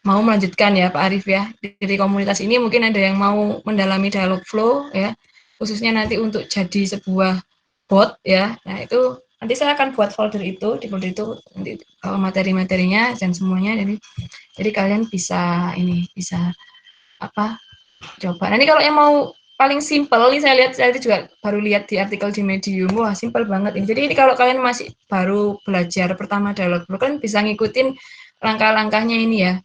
mau melanjutkan ya Pak Arif ya. Dari komunitas ini mungkin ada yang mau mendalami Dialogflow ya, khususnya nanti untuk jadi sebuah bot ya. Nah, itu nanti saya akan buat folder itu, di folder itu nanti materi-materinya dan semuanya, jadi kalian bisa coba. Nanti kalau yang mau paling simple nih, saya juga baru lihat di artikel di Medium, wah simple banget ini. Jadi ini kalau kalian masih baru belajar pertama Dialogflow kan bisa ngikutin langkah-langkahnya ini ya,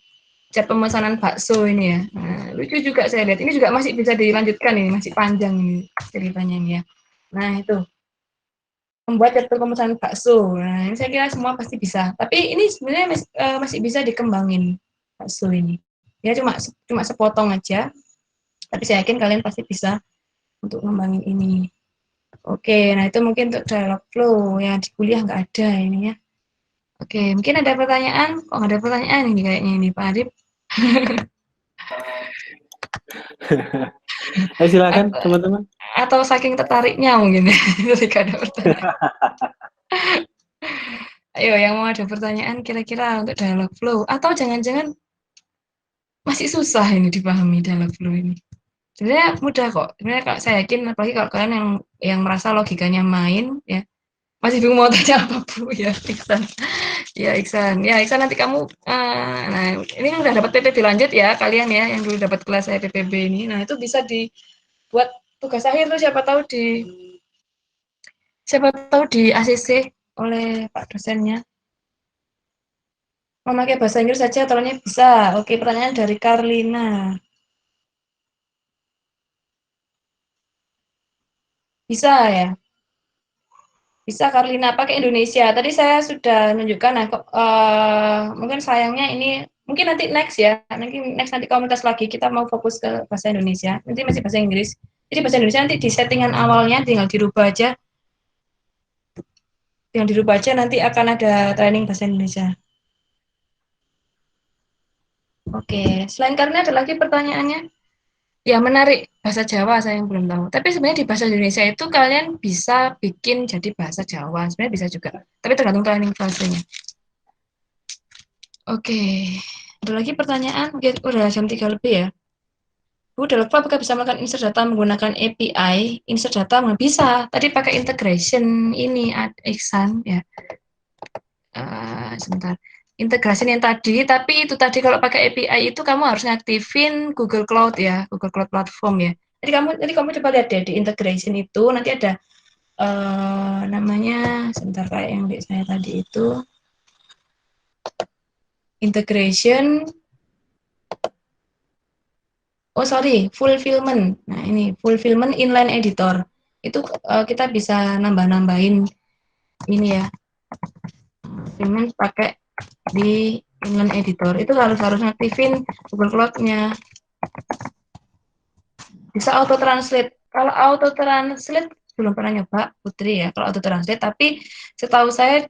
chat pemesanan bakso ini ya. Nah, lucu juga saya lihat, ini juga masih bisa dilanjutkan ini, masih panjang ini ceritanya ini ya. Nah itu membuat chat pemesanan bakso. Nah ini saya kira semua pasti bisa, tapi ini sebenarnya masih bisa dikembangin bakso ini ya, cuma sepotong aja. Tapi saya yakin kalian pasti bisa untuk ngembangin ini. Oke, nah itu mungkin untuk Dialogflow yang di kuliah nggak ada ini ya. Oke, mungkin ada pertanyaan? Kok nggak ada pertanyaan ini kayaknya ini Pak Arif? Silakan teman-teman. Atau saking tertariknya mungkin ketika ada pertanyaan. Ayo yang mau ada pertanyaan kira-kira untuk Dialogflow, atau jangan-jangan masih susah ini dipahami Dialogflow ini. Sebenarnya mudah kok. Sebenarnya kalau saya yakin, apalagi kalau kalian yang merasa logikanya main ya, masih bingung mau tanya apa Bu ya Iksan. Ya Iksan nanti kamu nah ini udah dapat PPB lanjut ya kalian ya, yang dulu dapat kelas saya PPB ini. Nah, itu bisa dibuat tugas akhir tuh, siapa tahu di ACC oleh Pak dosennya. Memakai bahasa Inggris saja tolongnya bisa. Oke, pertanyaan dari Karlina. Bisa ya? Bisa Karlina pakai Indonesia. Tadi saya sudah menunjukkan, nah, mungkin sayangnya ini, mungkin nanti next ya, nanti komunitas lagi, kita mau fokus ke bahasa Indonesia, nanti masih bahasa Inggris. Jadi bahasa Indonesia nanti di settingan awalnya tinggal dirubah aja, nanti akan ada training bahasa Indonesia. Oke, selain Karlina ada lagi pertanyaannya? Ya menarik, bahasa Jawa saya yang belum tahu. Tapi sebenarnya di bahasa Indonesia itu kalian bisa bikin jadi bahasa Jawa, sebenarnya bisa juga. Tapi tergantung training fasenya. Oke, ada lagi pertanyaan? Udah jam 3 lebih ya. Bu, Developper apakah bisa melakukan insert data menggunakan API? Insert data nggak bisa. Tadi pakai integration ini, Iksan ya. Sebentar. Integrasi yang tadi, tapi itu tadi kalau pakai API itu kamu harus ngaktifin Google Cloud ya, Google Cloud Platform ya. Jadi kamu coba lihat deh di integration itu nanti ada namanya, sebentar, kayak yang di saya tadi itu integration. Oh sorry, fulfillment. Nah ini fulfillment inline editor. Itu kita bisa nambah-nambahin ini ya. Fulfillment pakai di inline editor. Itu harus ngaktifin Google Cloud-nya. Bisa auto translate. Kalau auto translate belum pernah nyoba Putri ya kalau auto translate, tapi setahu saya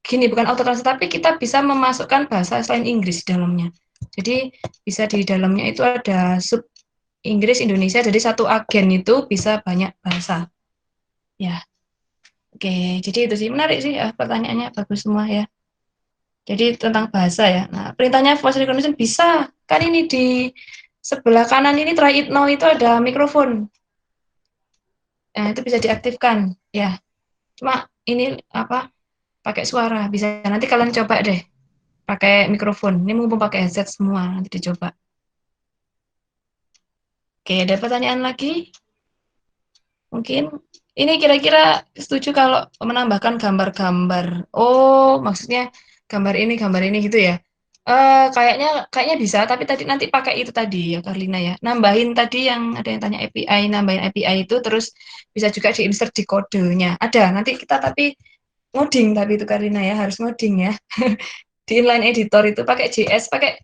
gini, bukan auto translate tapi kita bisa memasukkan bahasa selain Inggris di dalamnya. Jadi bisa di dalamnya itu ada sub Inggris Indonesia, jadi satu agen itu bisa banyak bahasa. Ya. Oke, jadi itu sih menarik sih ya, pertanyaannya bagus semua ya. Jadi tentang bahasa ya. Nah, perintahnya voice recognition bisa. Kan ini di sebelah kanan ini try it now itu ada mikrofon. Nah, itu bisa diaktifkan ya. Cuma ini apa? Pakai suara. Bisa nanti kalian coba deh. Pakai mikrofon. Ini mumpung pakai headset semua, nanti dicoba. Oke, ada pertanyaan lagi? Mungkin ini kira-kira setuju kalau menambahkan gambar-gambar. Oh, maksudnya gambar ini gitu ya. Kayaknya bisa, tapi tadi nanti pakai itu tadi ya Karlina ya. Nambahin tadi yang ada yang tanya API, nambahin API itu terus bisa juga diinsert di kodenya. Ada, nanti kita tapi ngoding tapi itu Karlina ya, harus ngoding ya. Di inline editor itu pakai JS, pakai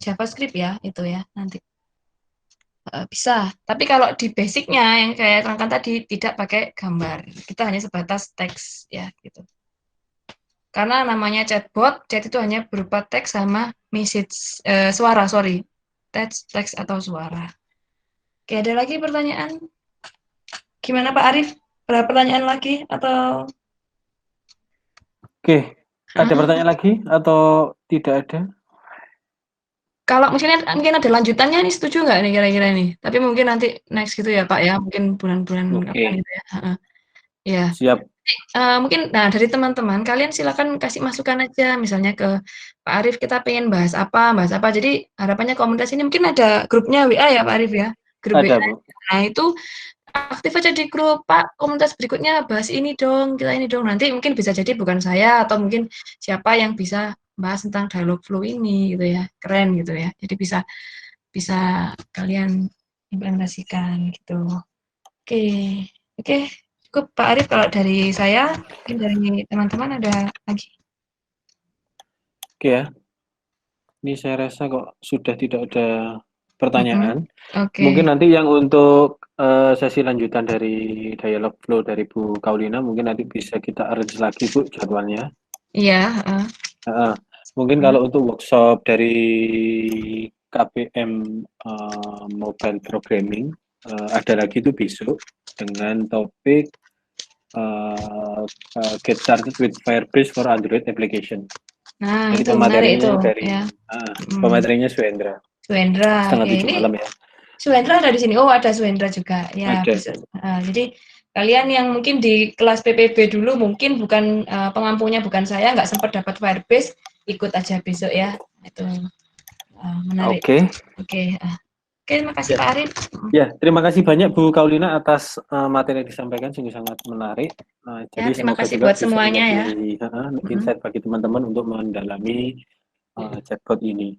JavaScript ya, itu ya nanti. Bisa, tapi kalau di basicnya yang saya terangkan tadi tidak pakai gambar, kita hanya sebatas teks ya gitu. Karena namanya chatbot, chat itu hanya berupa teks sama message, suara, sorry, teks atau suara. Oke, ada lagi pertanyaan? Gimana Pak Arief? Ada pertanyaan lagi atau? Oke, ada pertanyaan lagi atau tidak ada? Kalau mungkin ada lanjutannya nih, setuju nggak nih kira-kira nih? Tapi mungkin nanti next gitu ya Pak ya, mungkin bulan-bulan kapan gitu ya. Ya. Siap. Mungkin, nah dari teman-teman kalian silakan kasih masukan aja, misalnya ke Pak Arief kita pengen bahas apa. Jadi harapannya komunitas ini mungkin ada grupnya WA ya Pak Arief ya? Grup Ada, WA. Bu. Nah itu aktif aja di grup, Pak komunitas berikutnya bahas ini dong, kita ini dong. Nanti mungkin bisa jadi bukan saya atau mungkin siapa yang bisa bahas tentang dialog flow ini gitu ya, keren gitu ya. Jadi bisa kalian implementasikan gitu. Oke. Cukup Pak Arief kalau dari saya, mungkin dari teman-teman ada lagi. Oke ya. Ini saya rasa kok sudah tidak ada pertanyaan. Mungkin nanti yang untuk sesi lanjutan dari dialog flow dari Bu Kaulina mungkin nanti bisa kita arrange lagi Bu jadwalnya. Iya. Mungkin kalau untuk workshop dari KPM Mobile Programming ada lagi itu besok dengan topik Get Started with Firebase for Android Application. Nah, jadi itu menarik itu. dari ya. Pematerinya Suendra. Setengah 7 malam ya. Suendra ada di sini. Oh, ada Suendra juga. Ya, bisa. Jadi kalian yang mungkin di kelas PPB dulu mungkin bukan pengampunya bukan saya, nggak sempat dapat Firebase, ikut aja besok ya. Itu menarik. Oke, terima kasih Pak Arief. Ya, terima kasih banyak Bu Kaulina atas materi yang disampaikan, sungguh sangat menarik. Jadi terima kasih buat semuanya ya. Insight bagi teman-teman untuk mendalami chatbot ini.